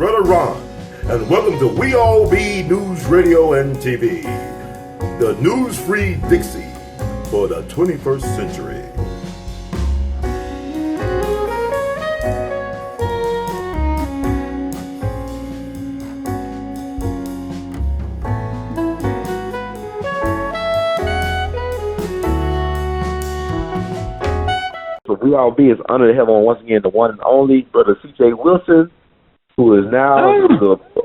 Brother Ron, and welcome to We All Be News Radio and TV, the news-free Dixie for the 21st century. So We All Be is under the heaven once again the one and only Brother C.J. Wilson, who is now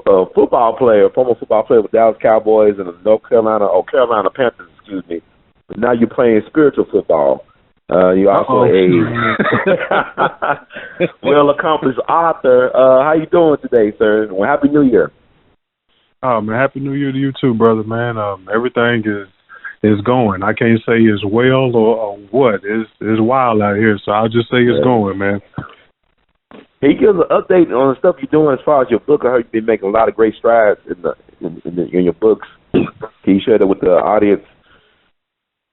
a football player, former football player with Dallas Cowboys and the Carolina Panthers, excuse me. But now you're playing spiritual football. You're also a well-accomplished author. How you doing today, sir? Well, Happy New Year. Man, Happy New Year to you too, brother, man. Everything is going. I can't say it's well or what. It's wild out here, so I'll just say it's going, man. Can you give us an update on the stuff you're doing as far as your book? I heard you've been making a lot of great strides in your books. Can you share that with the audience?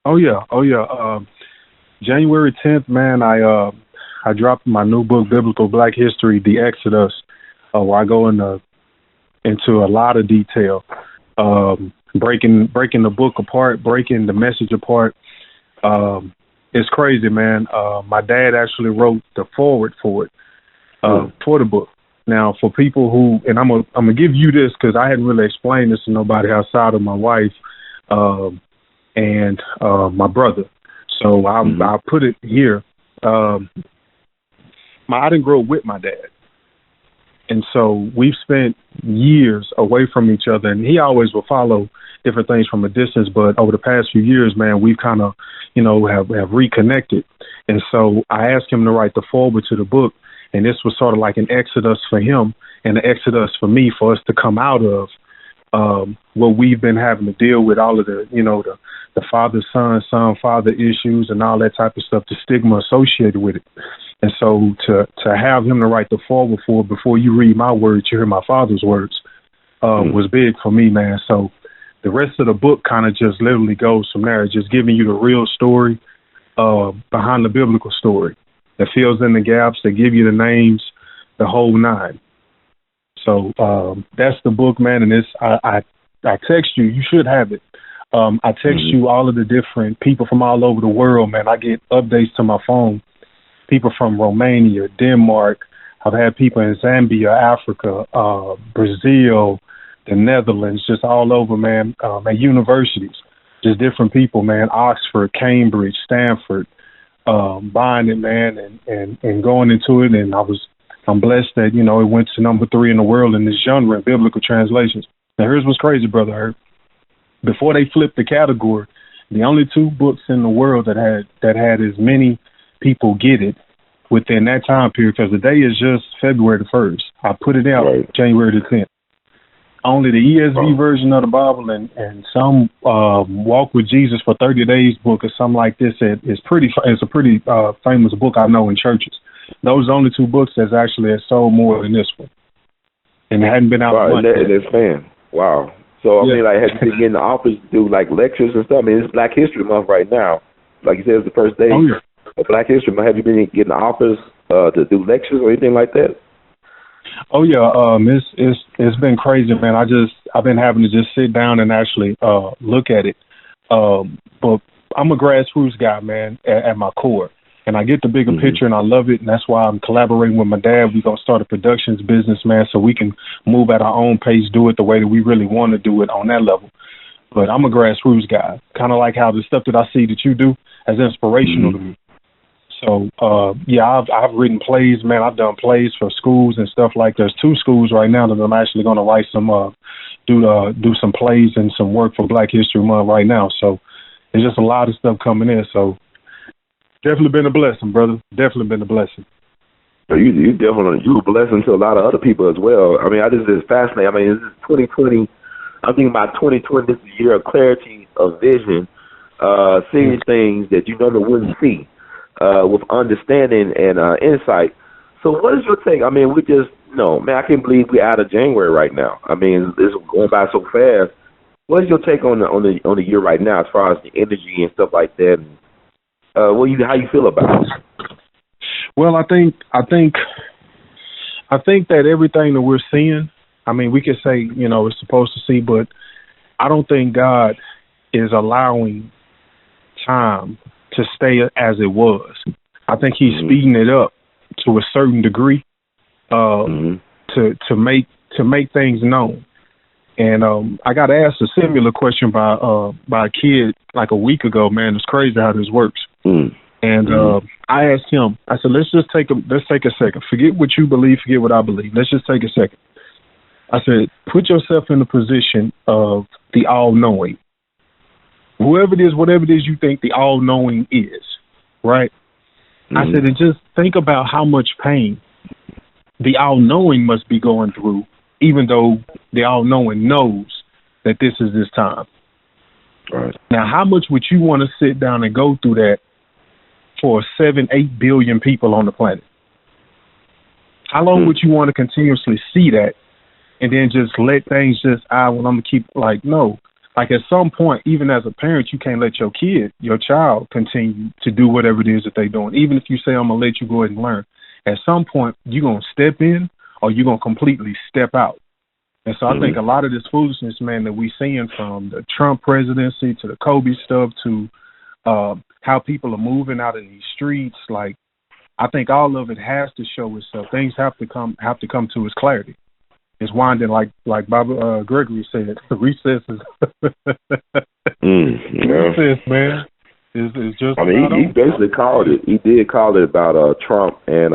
Oh yeah. January 10th, man, I dropped my new book, Biblical Black History: The Exodus, where I go into a lot of detail, breaking the book apart, breaking the message apart. It's crazy, man. My dad actually wrote the foreword for it. For the book. Now, for people who, and I'm gonna give you this because I hadn't really explained this to nobody outside of my wife and my brother. So I'll put it here. I didn't grow up with my dad, and so we've spent years away from each other. And he always will follow different things from a distance, but over the past few years, man, we've kind of, have reconnected. And so I asked him to write the foreword to the book. And this was sort of like an exodus for him and an exodus for me, for us to come out of what we've been having to deal with, all of the father-son, son-father issues and all that type of stuff, the stigma associated with it. And so to have him to write the foreword for it, before you read my words, you hear my father's words, was big for me, man. So the rest of the book kind of just literally goes from there, just giving you the real story behind the biblical story. That fills in the gaps, that give you the names, the whole nine. So that's the book, man. And I text you. You should have it. I text you all of the different people from all over the world, man. I get updates to my phone. People from Romania, Denmark. I've had people in Zambia, Africa, Brazil, the Netherlands, just all over, man. At universities, just different people, man. Oxford, Cambridge, Stanford. Buying it, man, and going into it, and I'm blessed that it went to number 3 in the world in this genre in biblical translations. Now here's what's crazy, brother. Before they flipped the category, the only 2 books in the world that had as many people get it within that time period, because the day is just February the 1st. I put it out January the 10th. Only the ESV version of the Bible and some Walk with Jesus for 30 Days book or something like this. It's a pretty famous book I know in churches. Those are the only 2 books that's actually sold more than this one. And it hadn't been out a month. That's fan. Wow. So, I mean, like, have you been getting the office to do, like, lectures and stuff? I mean, it's Black History Month right now. Like you said, it's the first day of Black History Month. Have you been getting the office to do lectures or anything like that? Oh yeah, it's been crazy, man. I've been having to just sit down and actually look at it. But I'm a grassroots guy, man, at my core, and I get the bigger picture, and I love it, and that's why I'm collaborating with my dad. We're gonna start a productions business, man, so we can move at our own pace, do it the way that we really want to do it on that level. But I'm a grassroots guy, kind of like how the stuff that I see that you do is inspirational to me. So, I've written plays, man. I've done plays for schools and stuff like that. There's 2 schools right now that I'm actually going to write some, do some plays and some work for Black History Month right now. So there's just a lot of stuff coming in. So definitely been a blessing, brother. Definitely been a blessing. You definitely, you a blessing to a lot of other people as well. I mean, it's fascinating. I mean, this is 2020. I'm thinking about 2020. This is a year of clarity, of vision, seeing things that you normally wouldn't see. With understanding and insight. So what is your take? I mean, man, I can't believe we're out of January right now. I mean, it's going by so fast. What is your take on the year right now as far as the energy and stuff like that? How you feel about it? Well, I think I think that everything that we're seeing, I mean, we could say, you know, it's supposed to see, but I don't think God is allowing time to stay as it was. I think He's speeding it up to a certain degree to make things known. And I got asked a similar question by a kid like a week ago. Man, it's crazy how this works. And I asked him. I said, let's take a second. Forget what you believe. Forget what I believe. Let's just take a second. I said, put yourself in the position of the all-knowing. Whoever it is, whatever it is you think the all-knowing is, right? I said, and just think about how much pain the all-knowing must be going through, even though the all-knowing knows that this is this time. Right. Now, how much would you want to sit down and go through that for 7-8 billion people on the planet? How long would you want to continuously see that and then just let things just, I'm going to keep, like, no. Like, at some point, even as a parent, you can't let your child continue to do whatever it is that they're doing. Even if you say, I'm going to let you go ahead and learn. At some point, you're going to step in or you're going to completely step out. And so I think a lot of this foolishness, man, that we're seeing from the Trump presidency to the Kobe stuff to how people are moving out in these streets, like, I think all of it has to show itself. Things have to come to its clarity. It's winding like Bob Gregory said. The recess is recess, man. Is just. I mean, he basically called it. He did call it about Trump, and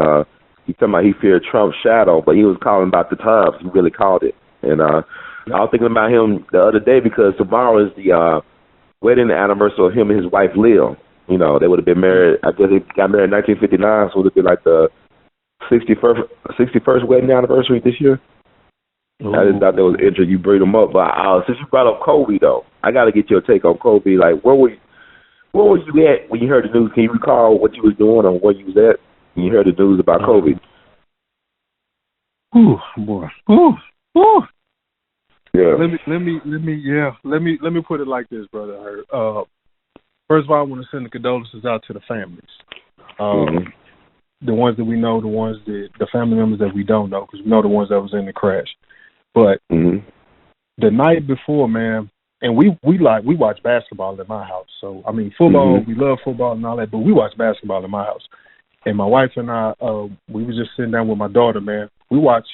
he talking about he feared Trump's shadow, but he was calling about the times. He really called it. And I was thinking about him the other day because tomorrow is the wedding anniversary of him and his wife Lil. You know, they would have been married. I guess they got married in 1959, so it would have been like the 61st wedding anniversary this year. Ooh. I just thought that was interesting. You bring them up, but since you brought up Kobe, though, I got to get your take on Kobe. Like, where was you at when you heard the news? Can you recall what you was doing or where you was at when you heard the news about Kobe? Ooh, boy. Ooh. Yeah. Let me put it like this, brother. First of all, I want to send the condolences out to the families. The ones that we know, the family members that we don't know, because we know the ones that was in the crash. But the night before, man, and we watch basketball at my house. So I mean, football, we love football and all that, but we watch basketball in my house. And my wife and I, we was just sitting down with my daughter, man. We watched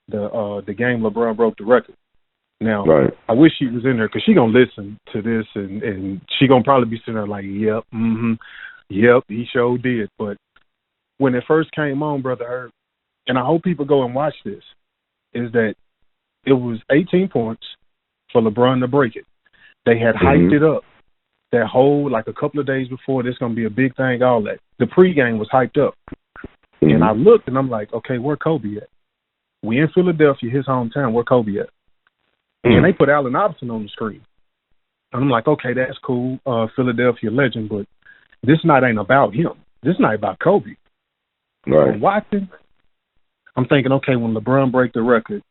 the game LeBron broke the record. Now, I wish she was in there because she gonna listen to this and she gonna probably be sitting there like, yep, he sure did. But when it first came on, Brother Herb, and I hope people go and watch this, is that it was 18 points for LeBron to break it. They had hyped it up that whole, like a couple of days before, this going to be a big thing, all that. The pregame was hyped up. And I looked and I'm like, okay, where Kobe at? We in Philadelphia, his hometown, where Kobe at? And they put Allen Iverson on the screen. And I'm like, okay, that's cool, Philadelphia legend, but this night ain't about him. This night about Kobe. Right. I'm watching. I'm thinking, okay, when LeBron break the record,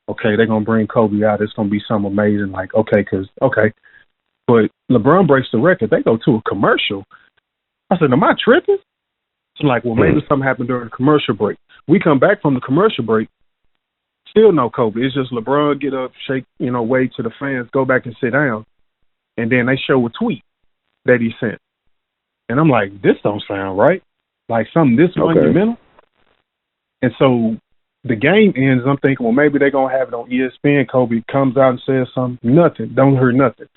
okay, they're going to bring Kobe out. It's going to be something amazing. Like, okay. But LeBron breaks the record. They go to a commercial. I said, am I tripping? It's like, well, maybe something happened during the commercial break. We come back from the commercial break, still no Kobe. It's just LeBron get up, shake, wave to the fans, go back and sit down. And then they show a tweet that he sent. And I'm like, this don't sound right. Like something this monumental. And so the game ends. I'm thinking, well, maybe they're going to have it on ESPN. Kobe comes out and says something. Nothing. Don't hear nothing.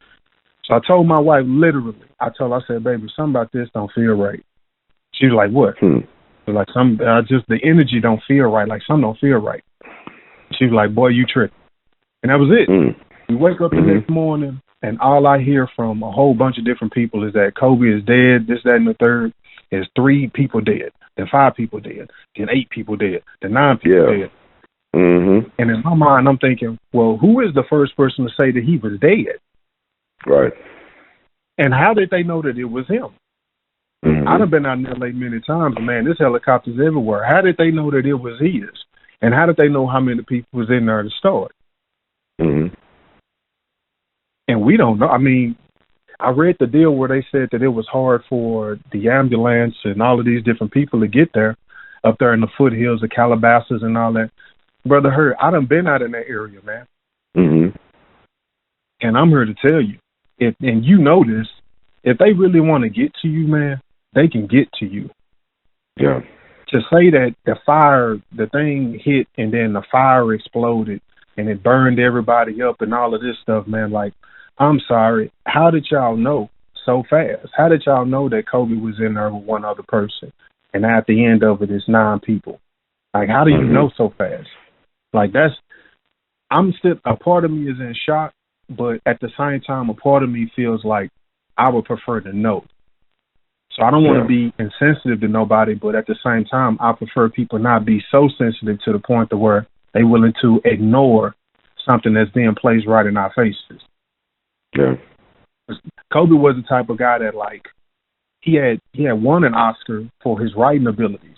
So I told my wife, literally, I said, baby, something about this don't feel right. She was like, what? Like, the energy don't feel right. Like, something don't feel right. She was like, boy, you tripping. And that was it. We wake up the next morning, and all I hear from a whole bunch of different people is that Kobe is dead, this, that, and the third. There's 3 people dead, then 5 people dead, then 8 people dead, then 9 people dead. And in my mind, I'm thinking, well, who is the first person to say that he was dead? Right. And how did they know that it was him? I've been out in L.A. many times, man, there's helicopters everywhere. How did they know that it was his? And how did they know how many people was in there to start? And we don't know. I mean, I read the deal where they said that it was hard for the ambulance and all of these different people to get there, up there in the foothills of Calabasas and all that. Brother Hurt, I done been out in that area, man. Mm-hmm. And I'm here to tell you, and you know this, if they really want to get to you, man, they can get to you. Yeah. To say that the thing hit and then the fire exploded and it burned everybody up and all of this stuff, man, like, I'm sorry. How did y'all know so fast? How did y'all know that Kobe was in there with one other person? And at the end of it, it's 9 people. Like, how do you know so fast? Like, a part of me is in shock, but at the same time, a part of me feels like I would prefer to know. So I don't want to be insensitive to nobody, but at the same time, I prefer people not be so sensitive to the point to where they're willing to ignore something that's being placed right in our faces. Yeah. Kobe was the type of guy that, like, he had won an Oscar for his writing abilities.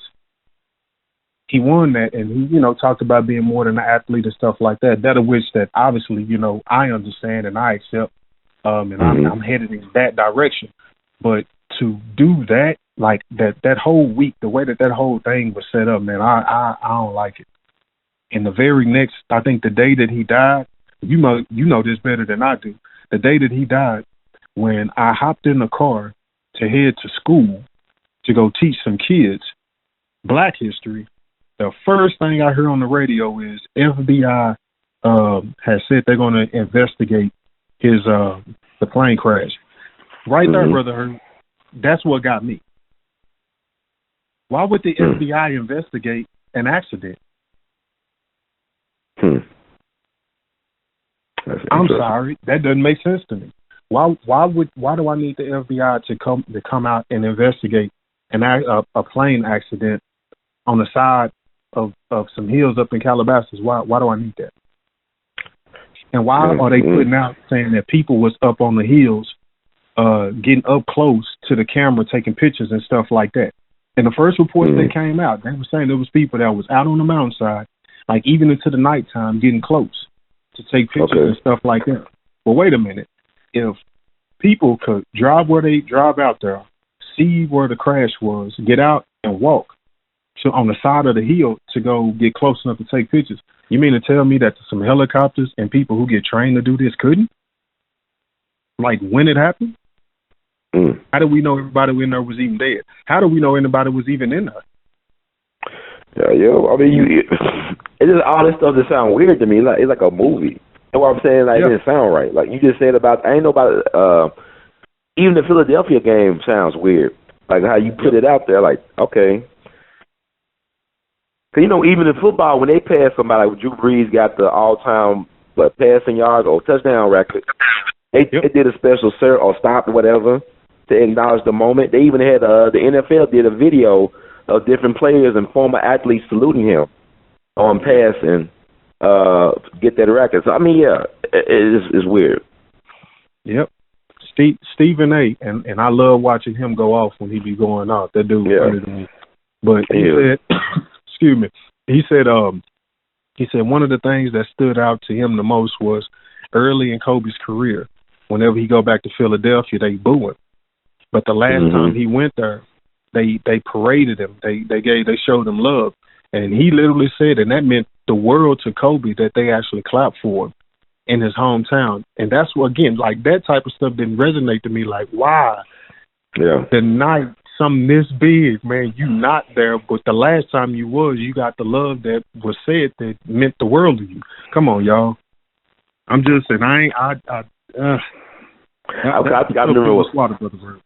He won that, and he, talked about being more than an athlete and stuff like that. That of which that obviously, I understand and I accept, and I'm headed in that direction. But to do that, like that whole week, the way that whole thing was set up, man, I don't like it. And the very next, I think the day that he died, you know this better than I do. The day that he died, when I hopped in the car to head to school to go teach some kids Black history, the first thing I heard on the radio is FBI has said they're going to investigate the plane crash. Right there, Brother Hern, that's what got me. Why would the FBI investigate an accident? I'm sorry, that doesn't make sense to me. Why do I need the FBI to come out and investigate a plane accident on the side of some hills up in Calabasas? Why do I need that? And why are they putting out saying that people was up on the hills getting up close to the camera taking pictures and stuff like that? And the first reports that came out, they were saying there was people that was out on the mountainside, like even into the nighttime, getting close to take pictures and stuff like that. But wait a minute. If people could drive where they drive out there, see where the crash was, get out and walk on the side of the hill to go get close enough to take pictures, you mean to tell me that some helicopters and people who get trained to do this couldn't? Like, when it happened? How do we know everybody in there was even dead? How do we know anybody was even in there? Yeah. I mean, it's just all this stuff that sounds weird to me. It's like a movie. You know what I'm saying? Like, it didn't sound right. Like, you just said about, I ain't know about, even the Philadelphia game sounds weird. Like, how you put it out there, like, okay. Because, even in football, when they pass somebody, like Drew Brees got the all-time passing yards or touchdown record, they did a special or stop or whatever to acknowledge the moment. They even had, the NFL did a video of different players and former athletes saluting him on pass and get that record. So, I mean, it's weird. Yep. Stephen A. And I love watching him go off when he be going off. That dude funny to me. But he said, excuse me, he said one of the things that stood out to him the most was early in Kobe's career, whenever he go back to Philadelphia, they boo him. But the last time he went there, they paraded him. They showed him love. And he literally said, and that meant the world to Kobe, that they actually clapped for him in his hometown. And that's what, again, like, that type of stuff didn't resonate to me. Like, why? The night something this big, man, you not there, but the last time you was, you got the love that was said that meant the world to you. Come on, y'all. I'm just saying, I remember.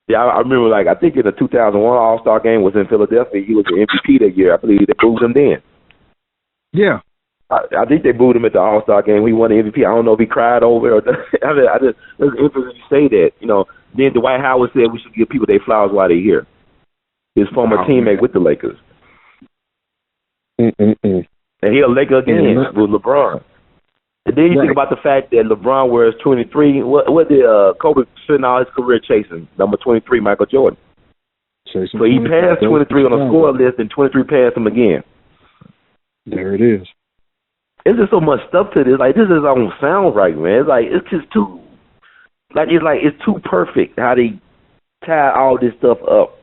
Yeah, I remember, like, I think in the 2001 All-Star game was in Philadelphia. He was the MVP that year. I believe they booed him then. Yeah. I think they booed him at the All-Star game. He won the MVP. I don't know if he cried over it or it's interesting to say that. Then Dwight Howard said we should give people their flowers while they're here. His former teammate with the Lakers. And he'll Laker again with LeBron. And then you think about the fact that LeBron wears 23. What did Kobe spend all his career chasing? Number 23, Michael Jordan. So he passed 23 on the score list, and 23 passed him again. There it is. There's just so much stuff to this. Like, this just don't sound right, man. It's like, it's just too, it's too perfect how they tie all this stuff up.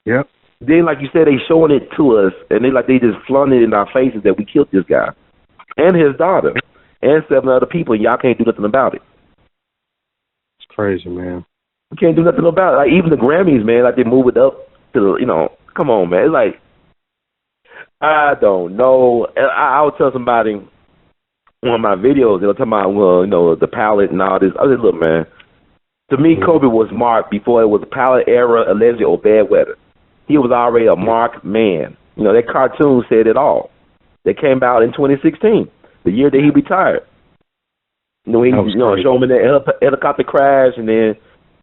Yep. Then, like you said, they showing it to us, and they just flaunting it in our faces that we killed this guy and his daughter and 7 other people, and y'all can't do nothing about it. It's crazy, man. We can't do nothing about it. Like, even the Grammys, man, like, they move it up to the, come on, man. It's like, I don't know. I would tell somebody one of my videos, they were talking about, well, the palette and all this. I was like, look, man, to me, Kobe was marked before it was a palette era, alleged, or bad weather. He was already a marked man. That cartoon said it all. They came out in 2016, the year that he retired. He showed him in that helicopter crash, and then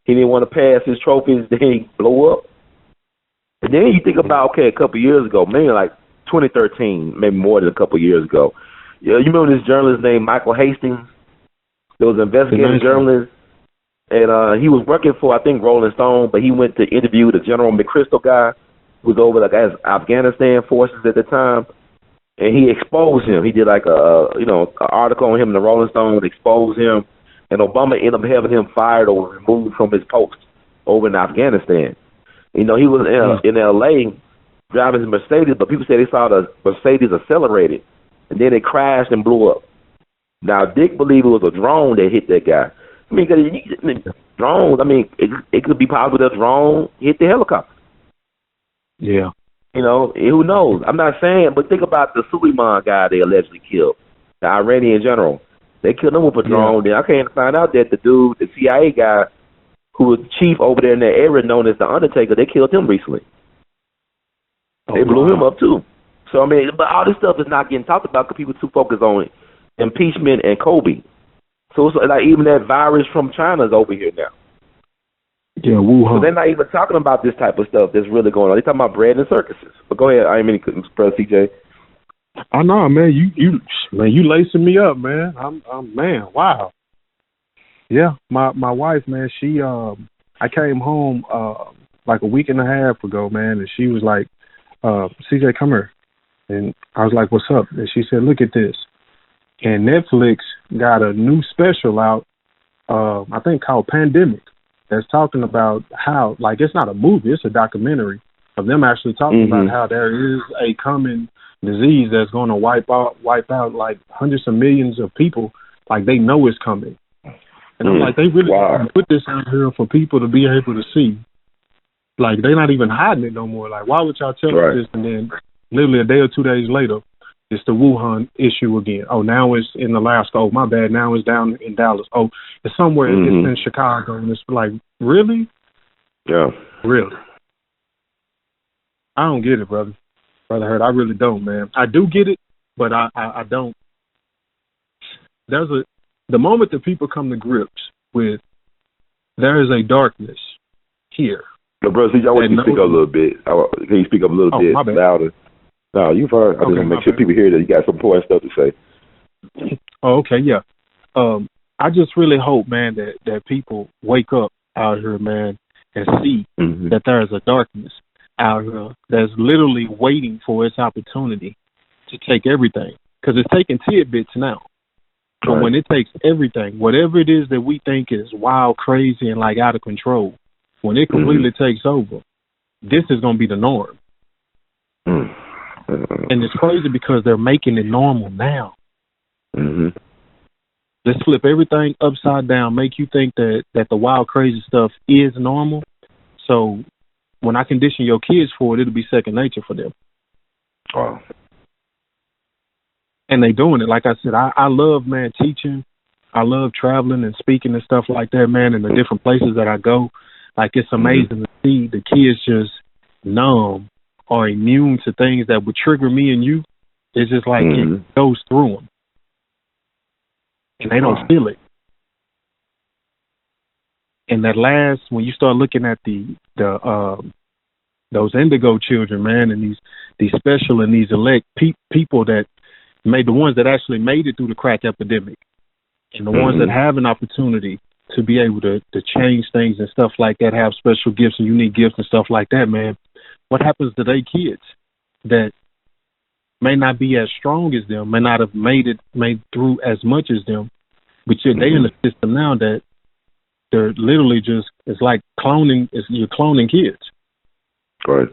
he didn't want to pass his trophies, then he blew up. And then you think about, okay, a couple of years ago, maybe like 2013, maybe more than a couple of years ago. You remember this journalist named Michael Hastings? There was an investigative journalist, and he was working for, I think, Rolling Stone, but he went to interview the General McChrystal guy who was over like Afghanistan forces at the time, and he exposed him. He did like an article on him in the Rolling Stone, exposed him, and Obama ended up having him fired or removed from his post over in Afghanistan. He was in L.A. driving his Mercedes, but people say they saw the Mercedes accelerated, and then it crashed and blew up. Now, Dick believed it was a drone that hit that guy. I mean, drones, it could be possible that a drone hit the helicopter. Yeah. Who knows? I'm not saying, but think about the Suleiman guy they allegedly killed, the Iranian general. They killed him with a drone. Then I came to find out that the dude, the CIA guy, who was chief over there in that area known as the Undertaker, they killed him recently. They blew him up too. So, but all this stuff is not getting talked about because people too focused on impeachment and Kobe. So it's like even that virus from China is over here now. Yeah, Wuhan. So they're not even talking about this type of stuff that's really going on. They're talking about bread and circuses. But go ahead, Press CJ. I know, man. You lacing me up, man. I'm man. Wow. Yeah, my wife, man. She I came home like a week and a half ago, man, and she was like, "CJ, come here," and I was like, "What's up?" And she said, "Look at this." And Netflix got a new special out, I think called Pandemic, that's talking about how, like, it's not a movie, it's a documentary of them actually talking about how there is a coming disease that's going to wipe out like hundreds of millions of people, like they know it's coming. And I'm like, they really put this out here for people to be able to see. Like, they're not even hiding it no more. Like, why would y'all tell us this? And then literally a day or 2 days later, it's the Wuhan issue again. Oh, now it's in Alaska. Oh, my bad. Now it's down in Dallas. Oh, it's somewhere. It's in Chicago. And it's like, really? Yeah. Really? I don't get it, brother. Brother Hurt, I really don't, man. I do get it, but I don't. The moment that people come to grips with there is a darkness here. No, brother, I want you to speak up a little bit. Can you speak up a little bit louder? No, you've heard. I just want to make sure people hear that you got some important stuff to say. Oh, okay, yeah. I just really hope, man, that people wake up out here, man, and see that there is a darkness out here that's literally waiting for its opportunity to take everything. Because it's taking tidbits now. But when it takes everything, whatever it is that we think is wild, crazy, and like out of control, when it completely takes over, this is going to be the norm. And it's crazy because they're making it normal now. Let's flip everything upside down, make you think that the wild, crazy stuff is normal. So when I condition your kids for it, it'll be second nature for them. Wow. And they doing it. Like I said, I love, man, teaching. I love traveling and speaking and stuff like that, man, in the different places that I go. Like, it's amazing to see the kids just numb or immune to things that would trigger me and you. It's just like it goes through them. And they don't feel it. And that when you start looking at those indigo children, man, and these special and these elect people that made the ones that actually made it through the crack epidemic, and the ones that have an opportunity to be able to change things and stuff like that, have special gifts and unique gifts and stuff like that, man. What happens to their kids that may not be as strong as them, may not have made through as much as them, but yet they in the system now that they're literally just, it's like cloning, you're cloning kids. Right.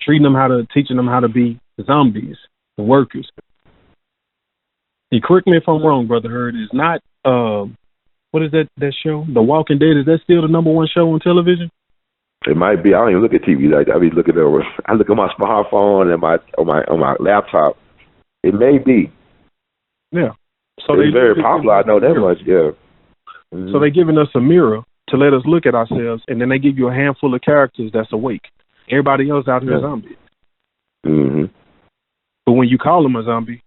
teaching them how to be zombies, the workers. And correct me if I'm wrong, Brother Herd. Is not what is that show? The Walking Dead. Is that still the #1 show on television? It might be. I don't even look at TV like that. I be looking over. I look at my smartphone and on my laptop. It may be. Yeah. So it's very popular. I know that much. Yeah. Mm-hmm. So they're giving us a mirror to let us look at ourselves, and then they give you a handful of characters that's awake. Everybody else out here is zombies. Mm-hmm. But when you call them a zombie,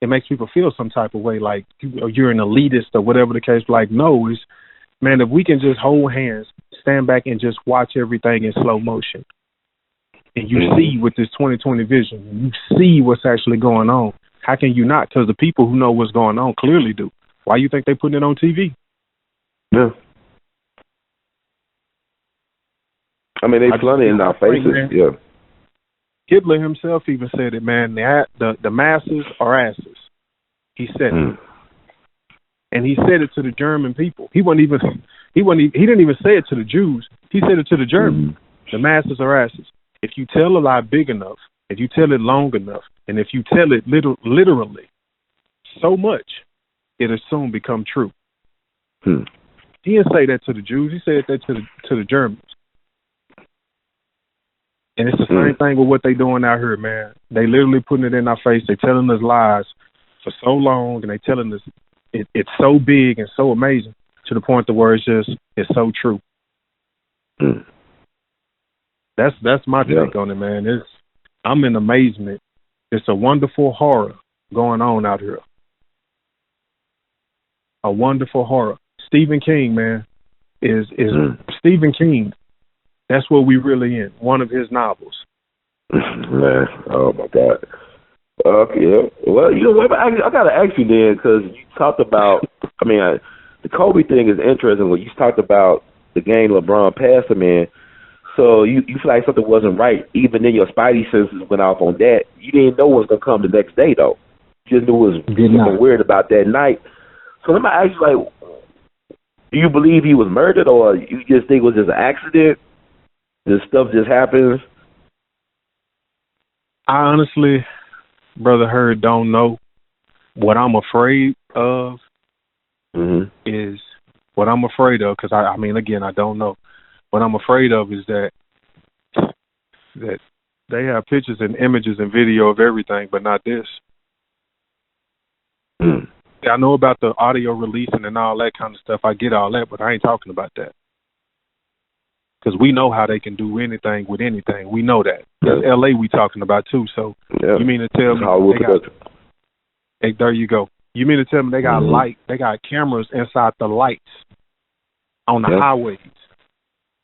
it makes people feel some type of way, like you're an elitist or whatever the case. Like, no, it's, man, if we can just hold hands, stand back, and just watch everything in slow motion, and you see with this 20/20 vision, you see what's actually going on. How can you not? Because the people who know what's going on clearly do. Why you think they putting it on TV? Yeah. I mean, they flooded in our faces. Man. Yeah. Hitler himself even said it, man. The masses are asses. He said it, and he said it to the German people. He didn't even say it to the Jews. He said it to the Germans. The masses are asses. If you tell a lie big enough, if you tell it long enough, and if you tell it literally so much, it'll soon become true. He didn't say that to the Jews. He said that to the Germans. And it's the same thing with what they doing out here, man. They literally putting it in our face. They telling us lies for so long, and they telling us it's so big and so amazing to the point where it's so true. That's my take on it, man. I'm in amazement. It's a wonderful horror going on out here. A wonderful horror. Stephen King, man, is Stephen King. That's what we really in. One of his novels. Man, oh my God. Okay, well, you know what? I got to ask you then, because you talked about. I mean, the Kobe thing is interesting. When you talked about the game LeBron passed him in, so you feel like something wasn't right. Even then, your spidey senses went off on that. You didn't know what was gonna come the next day, though. You just knew it was something weird about that night. So let me ask you, like, do you believe he was murdered, or you just think it was just an accident? This stuff just happens? I honestly, Brother Herd, don't know. What I'm afraid of is what I'm afraid of, because I mean, again, I don't know. What I'm afraid of is that they have pictures and images and video of everything, but not this. I know about the audio releasing and all that kind of stuff. I get all that, but I ain't talking about that. Because we know how they can do anything with anything. We know that. That's L.A. we talking about, too. So you mean to tell me there you go. You mean to tell me they got they got cameras inside the lights on the highways,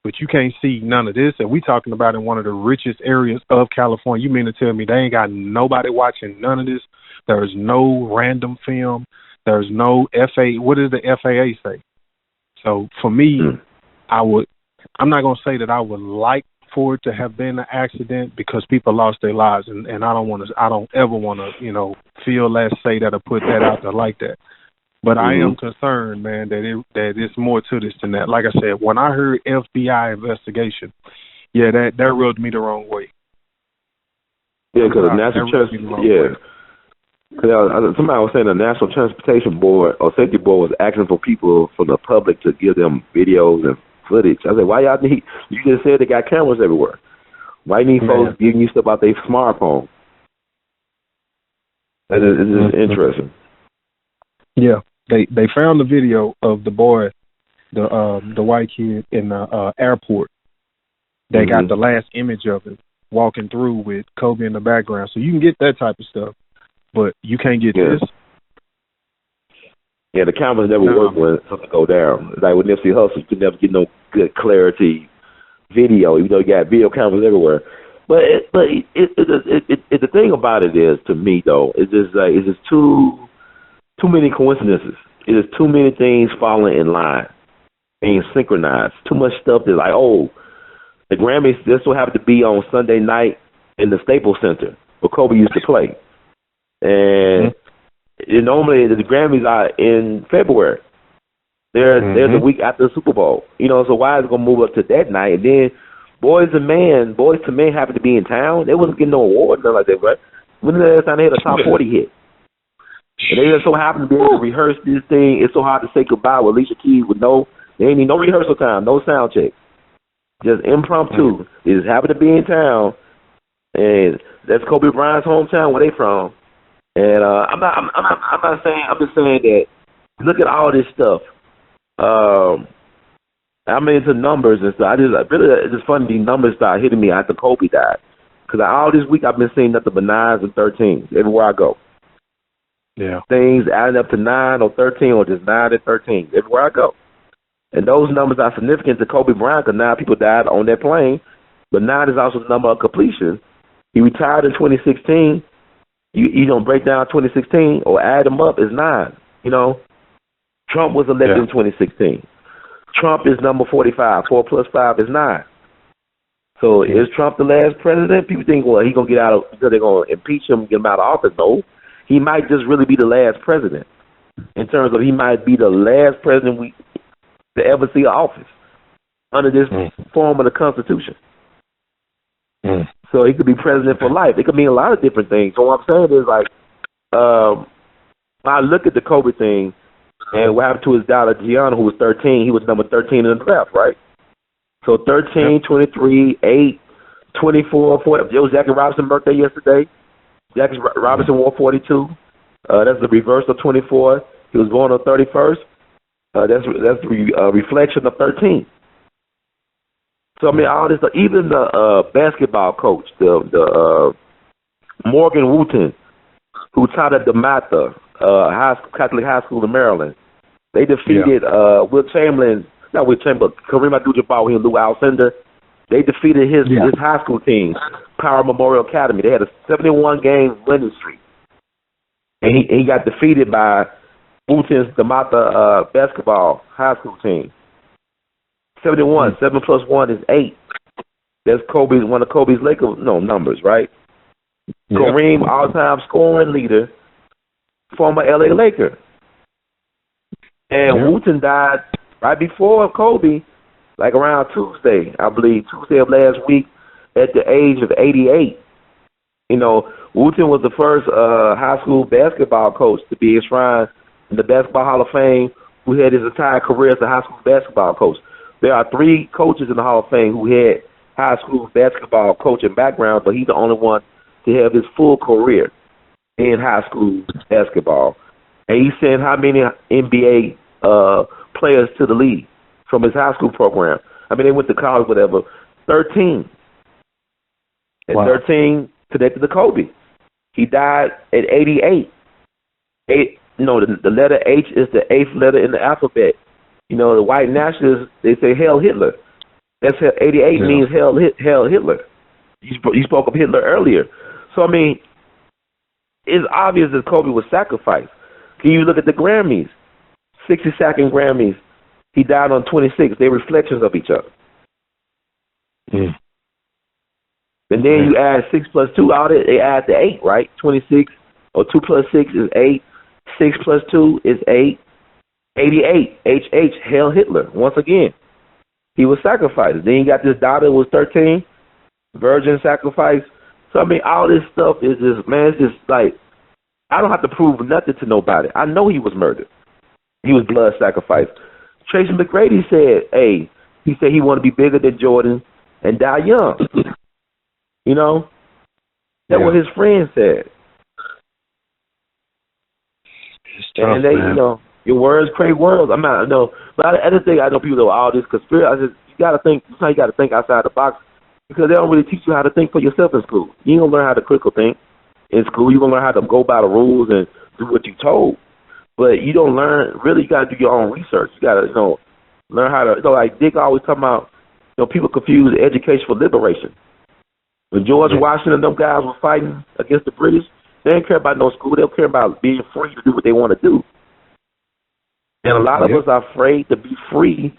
but you can't see none of this? And we talking about in one of the richest areas of California. You mean to tell me they ain't got nobody watching none of this? There's no random film. There's no FAA. What does the FAA say? So for me, I'm not going to say that I would like for it to have been an accident, because people lost their lives, and I don't ever want to, feel say that or put that out there like that. But I am concerned, man, that it's more to this than that. Like I said, when I heard FBI investigation, that rubbed me the wrong way. Yeah, because the National somebody was saying the National Transportation Board or Safety Board was asking for people from the public to give them videos and footage. I said, why y'all need? You just said they got cameras everywhere. Why need folks giving you stuff out their smartphone? It's just interesting. Yeah, they found the video of the boy, the white kid in the airport. They got the last image of him walking through with Kobe in the background. So you can get that type of stuff, but you can't get this. Yeah, the cameras never work when something go down. Like with Nipsey Hussle, you could never get no good clarity video, even though you got video cameras everywhere. But the thing about it is, to me though, it's just too many coincidences. It is too many things falling in line, being synchronized. Too much stuff is like, the Grammys, this will have to be on Sunday night in the Staples Center where Kobe used to play, and normally the Grammys are in February. They're the week after the Super Bowl. So why is it gonna move up to that night? And then Boys to Men happened to be in town. They wasn't getting no awards, nothing like that, right? When the last time they had a top 40 hit? And they just so happened to be able to rehearse this thing. It's so hard to say goodbye with Alicia Keys with they ain't need no rehearsal time, no sound check. Just impromptu. They just happened to be in town, and that's Kobe Bryant's hometown, where they from. And I'm not saying. I'm just saying that. Look at all this stuff. I'm into numbers and stuff. It's just funny these numbers start hitting me after Kobe died. Because all this week I've been seeing nothing but 9s and 13s everywhere I go. Yeah. Things adding up to 9 or 13 or just 9 and 13 everywhere I go. And those numbers are significant to Kobe Bryant because 9 people died on that plane. But 9 is also the number of completion. He retired in 2016. You don't break down 2016 or add them up is 9. Trump was elected in 2016. Trump is number 45. 4 plus 5 is 9. So is Trump the last president? People think, well, he's going to get out because they're going to impeach him and get him out of office. No. He might just really be the last president in terms of he might be the last president to ever see office under this form of the Constitution. So he could be president for life. It could mean a lot of different things. So what I'm saying is, like, I look at the Kobe thing and what happened to his daughter, Gianna, who was 13. He was number 13 in the draft, right? So 13, 23, 8, 24, 40. It was Jackie Robinson's birthday yesterday. Jackie Robinson wore 42. That's the reverse of 24. He was born on 31st. That's the reflection of 13. So I mean, all this. Even the basketball coach, the Morgan Wooten, who taught at DeMatha Catholic High School in Maryland, they defeated Will Chamberlain. Not Will Chamberlain, but Kareem Abdul-Jabbar and Lou Alcindor. They defeated his high school team, Power Memorial Academy. They had a 71-game winning streak. And he got defeated by Wooten's DeMatha basketball high school team. 71. 7 plus 1 is 8. That's one of Kobe's Lakers numbers, right? Yep. Kareem, all-time scoring leader, former L.A. Laker. And Wooten died right before Kobe, like around Tuesday, I believe, Tuesday of last week, at the age of 88. Wooten was the first high school basketball coach to be enshrined in the Basketball Hall of Fame who had his entire career as a high school basketball coach. There are 3 coaches in the Hall of Fame who had high school basketball coaching background, but he's the only one to have his full career in high school basketball. And he sent how many NBA players to the league from his high school program? I mean, they went to college, whatever. 13. And 13 connected to Kobe. He died at 88. The letter H is the 8th letter in the alphabet. The white nationalists, they say Hail Hitler. That's 88 means Hail Hitler. You spoke of Hitler earlier. So, I mean, it's obvious that Kobe was sacrificed. Can you look at the Grammys? 62nd Grammys. He died on 26. They're reflections of each other. And then you add 6 plus 2 out it, they add the 8, right? 26, or 2 plus 6 is 8. 6 plus 2 is 8. 88, HH, Hail Hitler. Once again, he was sacrificed. Then you got this daughter who was 13, virgin sacrifice. So, I mean, all this stuff is just, man, it's just like, I don't have to prove nothing to nobody. I know he was murdered. He was blood sacrificed. Tracy McGrady said, he said he wanted to be bigger than Jordan and die young. That's what his friend said. It's tough, and they, man. Your words create worlds. But I just think I know people know all this conspiracy. You got to think. Sometimes you got to think outside the box because they don't really teach you how to think for yourself in school. You ain't gonna learn how to critical think in school. You gonna learn how to go by the rules and do what you're told. But you don't learn. Really, you got to do your own research. You got to learn how to. Like Dick always talking about. People confuse education for liberation. When George Washington and them guys were fighting against the British, they didn't care about no school. They don't care about being free to do what they want to do. And a lot of us are afraid to be free,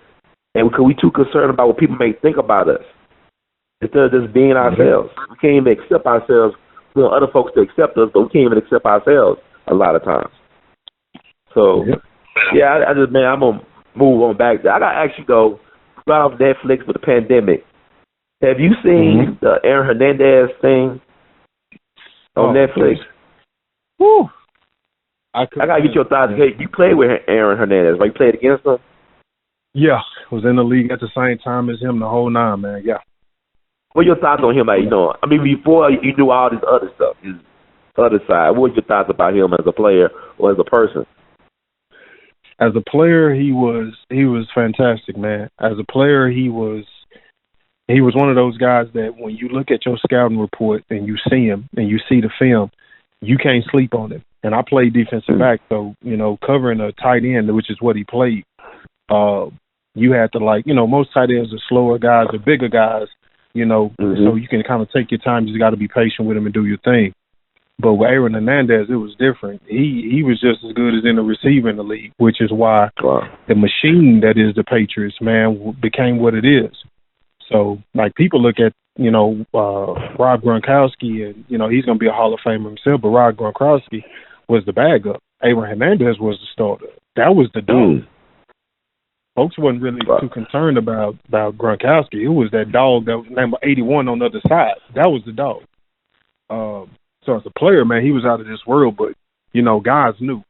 and because we're too concerned about what people may think about us instead of just being ourselves. We can't even accept ourselves. We want other folks to accept us, but we can't even accept ourselves a lot of times. So, I just, man, I'm going to move on back. I got to actually go right off Netflix with the pandemic. Have you seen the Aaron Hernandez thing on Netflix? Woo. I gotta get your thoughts. Hey, you played with Aaron Hernandez, right? You played against him? Yeah, was in the league at the same time as him the whole nine, man. Yeah. What are your thoughts on him? Like, I mean, before you do all this other stuff, his other side, what are your thoughts about him as a player or as a person? As a player, he was fantastic, man. As a player, he was one of those guys that when you look at your scouting report and you see him and you see the film, you can't sleep on him. And I played defensive back, so, covering a tight end, which is what he played, you had to, most tight ends are slower guys or bigger guys, so you can kind of take your time. You just got to be patient with him and do your thing. But with Aaron Hernandez, it was different. He was just as good as any receiver in the league, which is why the machine that is the Patriots, man, became what it is. So, people look at, Rob Gronkowski, and, he's going to be a Hall of Famer himself, but Rob Gronkowski was the backup. Aaron Hernandez was the starter. That was the dog. Folks wasn't really too concerned about Gronkowski. It was that dog that was number 81 on the other side. That was the dog. So as a player, man, he was out of this world, but, guys knew,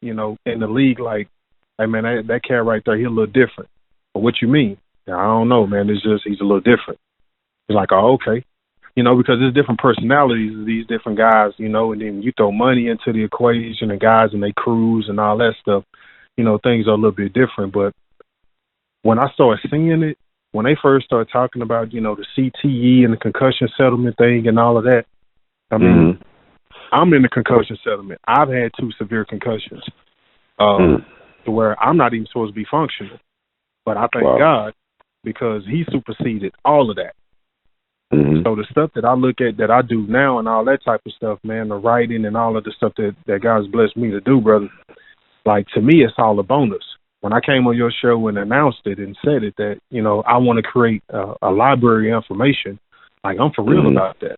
in the league, hey, man, that cat right there, he's a little different. But what you mean? I don't know, man. It's just he's a little different. It's like, oh, okay. Because there's different personalities of these different guys, and then you throw money into the equation and guys and they cruise and all that stuff, things are a little bit different. But when I started seeing it, when they first started talking about, the CTE and the concussion settlement thing and all of that, I mean, I'm in the concussion settlement. I've had 2 severe concussions to where I'm not even supposed to be functional. But I thank God because he superseded all of that. So the stuff that I look at, that I do now and all that type of stuff, man, the writing and all of the stuff that God's blessed me to do, brother, to me, it's all a bonus. When I came on your show and announced it and said it, that, I want to create a library of information, I'm for real about that.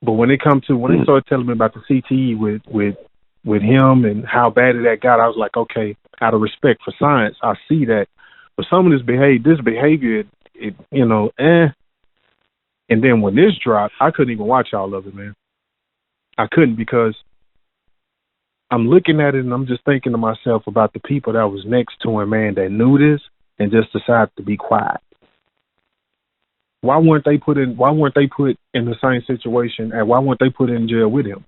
But when they started telling me about the CTE with him and how bad that got, I was like, okay, out of respect for science, I see that. But some of this behavior, And then when this dropped, I couldn't even watch all of it, man. I couldn't, because I'm looking at it and I'm just thinking to myself about the people that was next to him, man, that knew this and just decided to be quiet. Why weren't they put in the same situation, and why weren't they put in jail with him?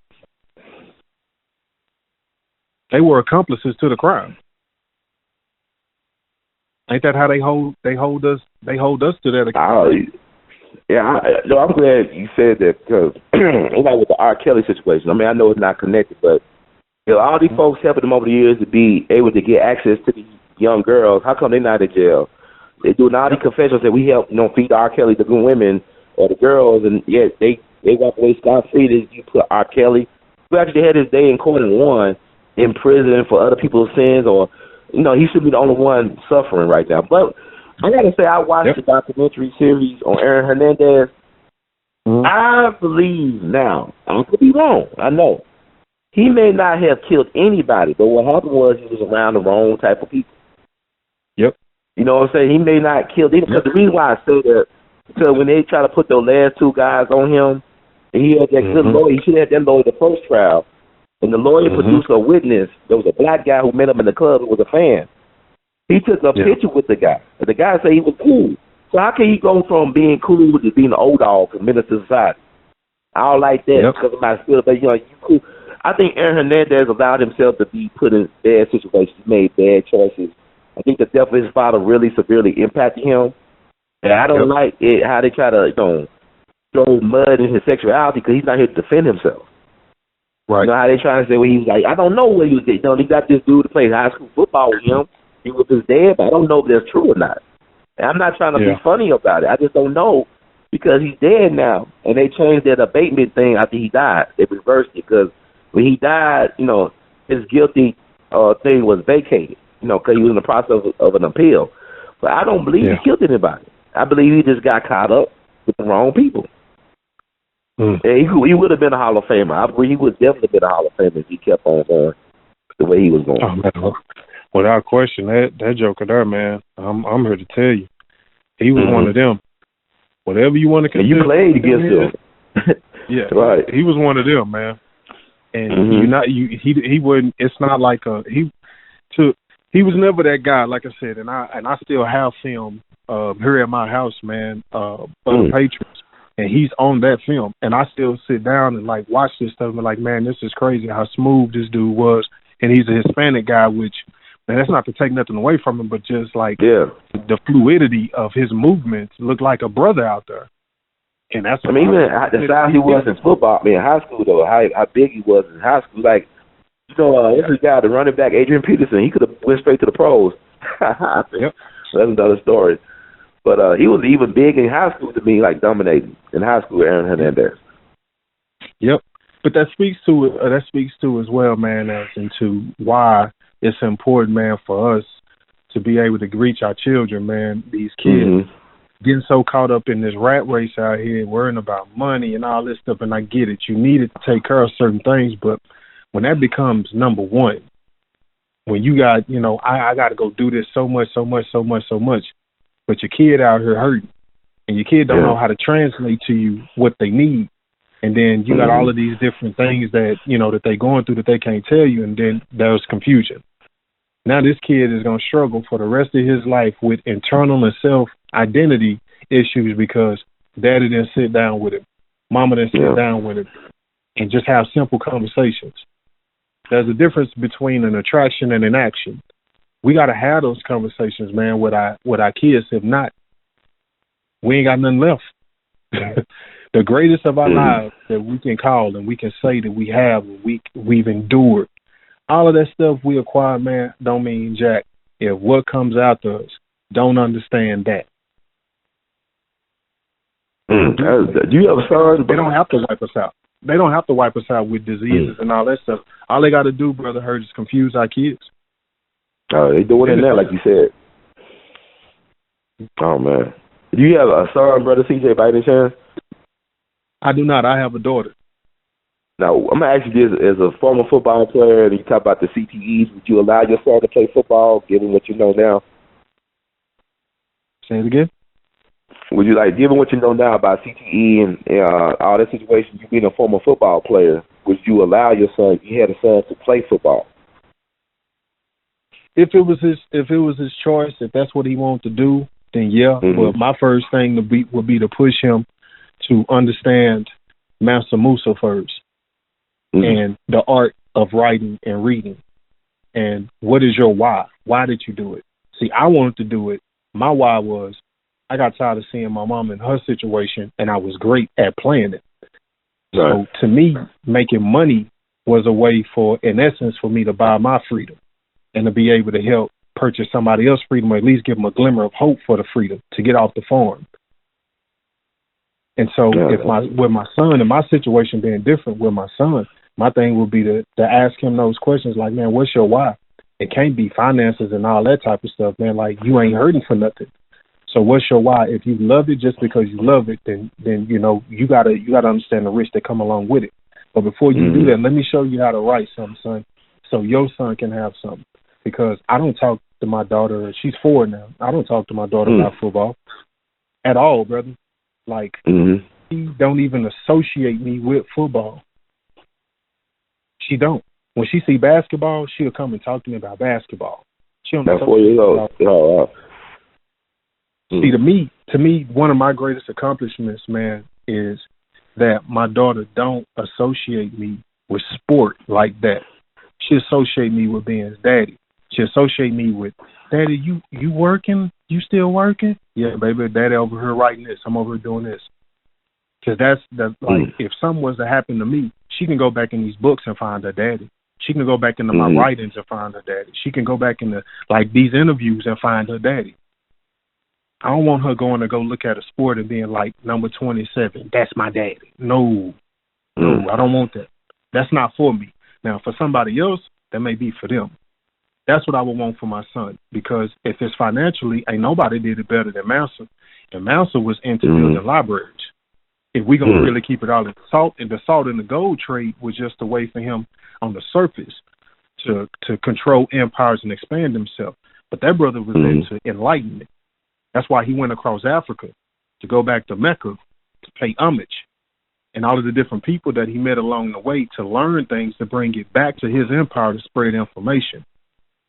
They were accomplices to the crime. Ain't that how they hold us to that account? I'm glad you said that, because like with the R. Kelly situation, I mean, I know it's not connected, but all these folks helping them over the years to be able to get access to these young girls. How come they're not in jail? They doing all these confessions that we help, feed R. Kelly, the good women or the girls, and yet they walk away scot-free. That you put R. Kelly, who actually had his day in court and won, in prison for other people's sins, or he should be the only one suffering right now. But I gotta say, I watched the documentary series on Aaron Hernandez. I believe now, I could be wrong, I know, he may not have killed anybody, but what happened was he was around the wrong type of people. You know what I'm saying? He may not kill them, because the reason why I say that, because when they try to put those last 2 guys on him, and he had that good lawyer, he should have had that lawyer the first trial, and the lawyer produced a witness. There was a black guy who met him in the club who was a fan. He took a picture with the guy, and the guy said he was cool. So how can he go from being cool to being an old dog and menace to society? I don't like that because of my skill, but you cool. I think Aaron Hernandez allowed himself to be put in bad situations, made bad choices. I think the death of his father really severely impacted him. And I don't like it how they try to throw mud in his sexuality, because he's not here to defend himself. Right. How they trying to say, well, he was like, I don't know what he was getting. They got this dude to play high school football with him. He was his dad, but I don't know if that's true or not. And I'm not trying to be funny about it. I just don't know, because he's dead now. And they changed that abatement thing after he died. They reversed it, because when he died, his guilty thing was vacated, because he was in the process of an appeal. But I don't believe he killed anybody. I believe he just got caught up with the wrong people. And he would have been a Hall of Famer. I believe he would definitely been a Hall of Famer if he kept on going the way he was going. Oh, man. Without question, that joker there, man, I'm here to tell you, he was one of them. whatever you want to consider. And you played against him. Yeah, right. He was one of them, man. And he wouldn't. It's not like he was never that guy. Like I said, and I still have film here at my house, man, of the Patriots, and he's on that film, and I still sit down and like watch this stuff and like, man, this is crazy how smooth this dude was, and he's a Hispanic guy, which. And that's not to take nothing away from him, but just like the fluidity of his movements looked like a brother out there. And that's even the size he was in football, high school though, how big he was in high school. Like, this guy, the running back, Adrian Peterson, he could have went straight to the pros. Yep. So that's another story. But he was even big in high school to me, like dominating in high school with Aaron Hernandez. Yep. But that speaks to as well, man, as into why it's important, man, for us to be able to reach our children, man, these kids getting so caught up in this rat race out here, worrying about money and all this stuff. And I get it. You need it to take care of certain things. But when that becomes number one, when you got, I got to go do this so much, but your kid out here hurting and your kid don't know how to translate to you what they need. And then you got all of these different things that, that they're going through that they can't tell you. And then there's confusion. Now this kid is going to struggle for the rest of his life with internal and self-identity issues because daddy didn't sit down with him. Mama didn't sit down with him and just have simple conversations. There's a difference between an attraction and an action. We got to have those conversations, man, with our kids. If not, we ain't got nothing left. The greatest of our lives that we can call and we can say that we have, we've endured. All of that stuff we acquire, man, don't mean jack if what comes out to us don't understand that. Do you have a son? They don't have to wipe us out. They don't have to wipe us out with diseases and all that stuff. All they got to do, Brother Hurt, is confuse our kids. Oh, they doing it now, like you said. Oh, man. Do you have a son, Brother CJ, by any chance? I do not. I have a daughter. Now, I'm going to ask you this. As a former football player, and you talk about the CTEs, would you allow your son to play football, given what you know now? Say it again? Would you, given what you know now about CTE and all that situation, you being a former football player, would you allow your son, if you had a son, to play football? If it was his choice, if that's what he wanted to do, then yeah. But my first thing would be to push him to understand Mansa Musa first. And the art of writing and reading. And what is your why? Why did you do it? See, I wanted to do it. My why was I got tired of seeing my mom in her situation, and I was great at playing it. Right. So to me, making money was a way in essence, for me to buy my freedom and to be able to help purchase somebody else's freedom, or at least give them a glimmer of hope for the freedom to get off the farm. And so with my son and my situation being different with my son, my thing would be to ask him those questions like, man, what's your why? It can't be finances and all that type of stuff, man. Like, you ain't hurting for nothing. So what's your why? If you love it just because you love it, then you gotta understand the risks that come along with it. But before you do that, let me show you how to write something, son, so your son can have something. Because I don't talk to my daughter. She's 4 now. I don't talk to my daughter about football at all, brother. Like, she don't even associate me with football. She don't. When she see basketball, she'll come and talk to me about basketball. She don't know. 4 years old. See, to me, one of my greatest accomplishments, man, is that my daughter don't associate me with sport like that. She associate me with being his daddy. She associate me with, Daddy, you working? You still working? Yeah, baby, Daddy over here writing this. I'm over here doing this. Because that's like, if something was to happen to me, she can go back in these books and find her daddy. She can go back into my writings and find her daddy. She can go back into these interviews and find her daddy. I don't want her going to go look at a sport and being like, number 27, that's my daddy. No, I don't want that. That's not for me. Now, for somebody else, that may be for them. That's what I would want for my son, because if it's financially, ain't nobody did it better than Mansa. And Mansa was into building libraries. If we're going to really keep it all in salt, and the salt and the gold trade was just a way for him on the surface to control empires and expand himself. But that brother was into enlightenment. That's why he went across Africa. to go back to Mecca to pay homage, and all of the different people that he met along the way to learn things to bring it back to his empire to spread information.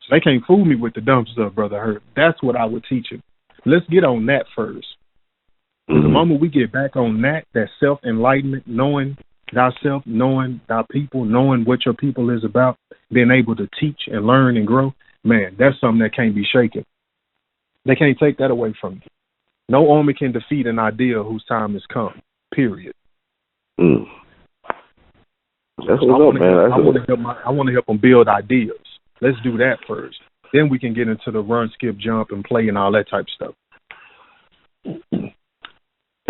So they can't fool me with the dumb stuff, Brother Herb. That's what I would teach him. Let's get on that first. Mm-hmm. The moment we get back on that self-enlightenment, knowing thyself, knowing thy people, knowing what your people is about, being able to teach and learn and grow, man, that's something that can't be shaken. They can't take that away from you. No army can defeat an idea whose time has come, period. Mm. That's what's up, man. I want to help them build ideas. Let's do that first. Then we can get into the run, skip, jump, and play and all that type of stuff.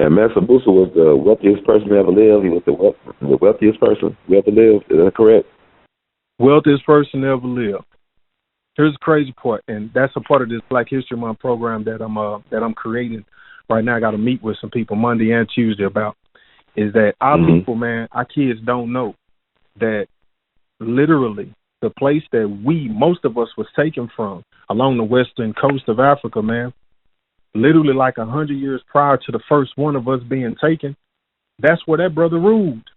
And Master Booster was the wealthiest person to ever live. He was the wealthiest person to ever live. Is that correct? Wealthiest person to ever live. Here's the crazy part, and that's a part of this Black History Month program that I'm creating right now. I got to meet with some people Monday and Tuesday about. Is that our people, man, our kids don't know that literally the place that most of us was taken from along the western coast of Africa, man, literally like 100 years prior to the first one of us being taken, that's where that brother ruled.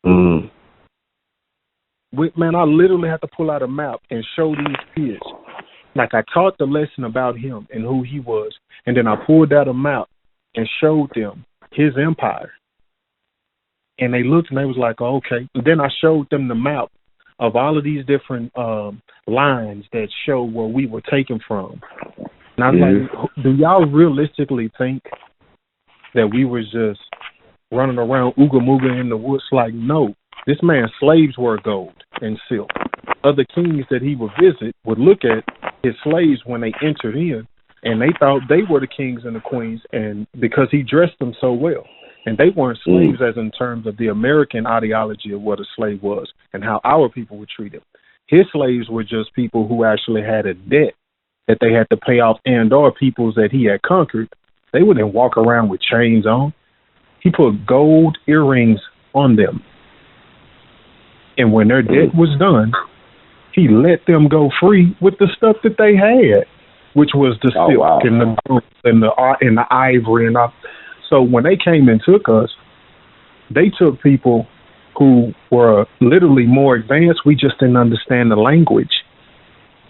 Mm. Man, I literally had to pull out a map and show these kids. Like I taught the lesson about him and who he was, and then I pulled out a map and showed them his empire. And they looked and they was like, oh, okay. And then I showed them the map of all of these different lines that show where we were taken from. And I was like, do y'all realistically think that we were just running around ooga mooga in the woods? Like, no. This man's slaves were gold and silk. Other kings that he would visit would look at his slaves when they entered in, and they thought they were the kings and the queens, and because he dressed them so well. And they weren't slaves as in terms of the American ideology of what a slave was and how our people were treated. His slaves were just people who actually had a debt that they had to pay off, and or peoples that he had conquered. They wouldn't walk around with chains on. He put gold earrings on them. And when their debt was done, he let them go free with the stuff that they had, which was the silk and the gold and the ivory and all. So when they came and took us, they took people who were literally more advanced. We just didn't understand the language.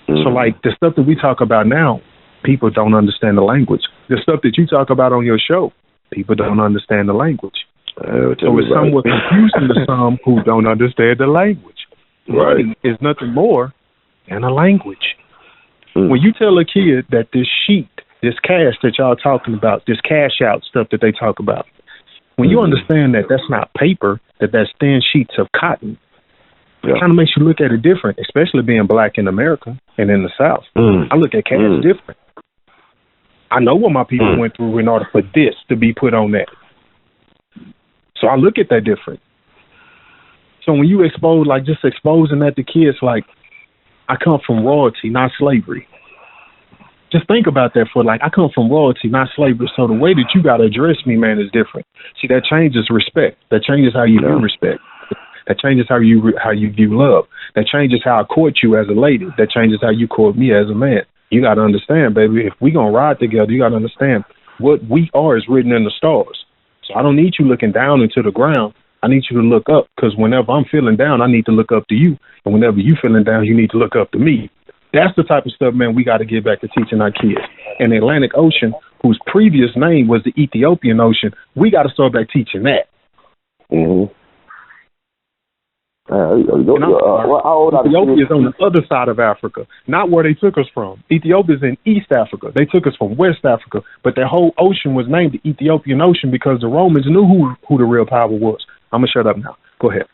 So like the stuff that we talk about now, people don't understand the language. The stuff that you talk about on your show, people don't understand the language. So it's somewhat confusing to some who don't understand the language. Right. Money is nothing more than a language. When you tell a kid that this sheet, this cash that y'all talking about, this cash out stuff that they talk about, when you understand that that's not paper, that's thin sheets of cotton, it kind of makes you look at it different, especially being black in America and in the South. I look at cash different. I know what my people went through in order for this to be put on that. So I look at that different. So when you expose, like just exposing that to kids, like I come from royalty, not slavery. Just think about that for like, I come from royalty, not slavery. So the way that you got to address me, man, is different. See, that changes respect. That changes how you view respect. That changes how you view love. That changes how I court you as a lady. That changes how you court me as a man. You got to understand, baby, if we going to ride together, you got to understand what we are is written in the stars. So I don't need you looking down into the ground. I need you to look up, because whenever I'm feeling down, I need to look up to you. And whenever you feeling down, you need to look up to me. That's the type of stuff, man, we got to get back to teaching our kids. And the Atlantic Ocean, whose previous name was the Ethiopian Ocean, we got to start back teaching that. Ethiopia is on the other side of Africa, not where they took us from. Ethiopia is in East Africa. They took us from West Africa, but the whole ocean was named the Ethiopian Ocean because the Romans knew who the real power was. I'm going to shut up now. Go ahead.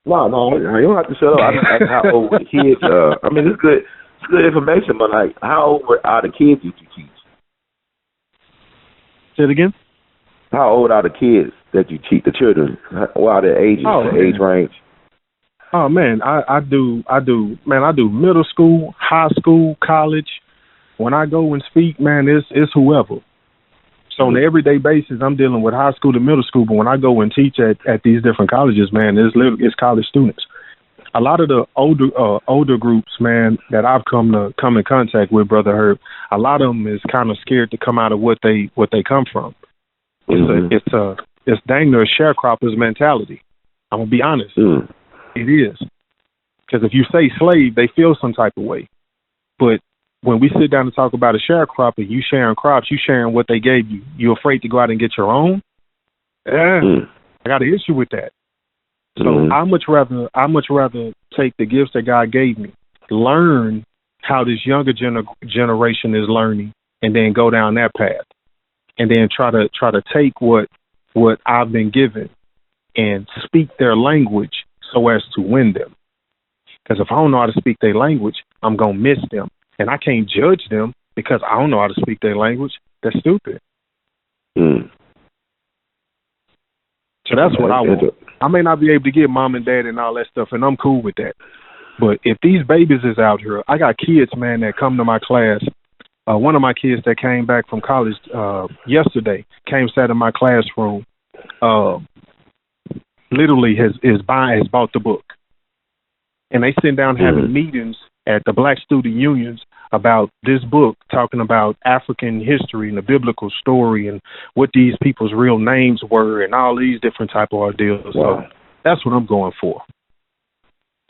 No, you don't have to shut up. I just ask how old the kids I mean, it's good information, but like, how old are the kids that you teach? Say it again? How old are the kids that you teach, the children? What are their ages, the age range? Oh man, I do middle school, high school, college. When I go and speak, man, it's whoever. So on an everyday basis, I'm dealing with high school to middle school, but when I go and teach at these different colleges, man, it's college students. A lot of the older groups, man, that I've come in contact with, Brother Herb, a lot of them is kind of scared to come out of what they come from. It's dang near a sharecropper's mentality. I'm gonna be honest. It is, because if you say slave, they feel some type of way. But when we sit down and talk about a sharecropper, you sharing crops, you sharing what they gave you. You afraid to go out and get your own? I got an issue with that. So I much rather take the gifts that God gave me, learn how this younger generation is learning, and then go down that path, and then try to take what I've been given and speak their language so as to win them. Because if I don't know how to speak their language, I'm gonna miss them, and I can't judge them because I don't know how to speak their language. That's stupid. So that's what I want. I may not be able to get mom and dad and all that stuff, and I'm cool with that. But if these babies is out here, I got kids, man, that come to my class. One of my kids that came back from college yesterday sat in my classroom. Literally has bought the book, and they sit down having meetings at the Black Student Unions about this book, talking about African history and the biblical story and what these people's real names were and all these different type of ordeals. Wow. So that's what I'm going for.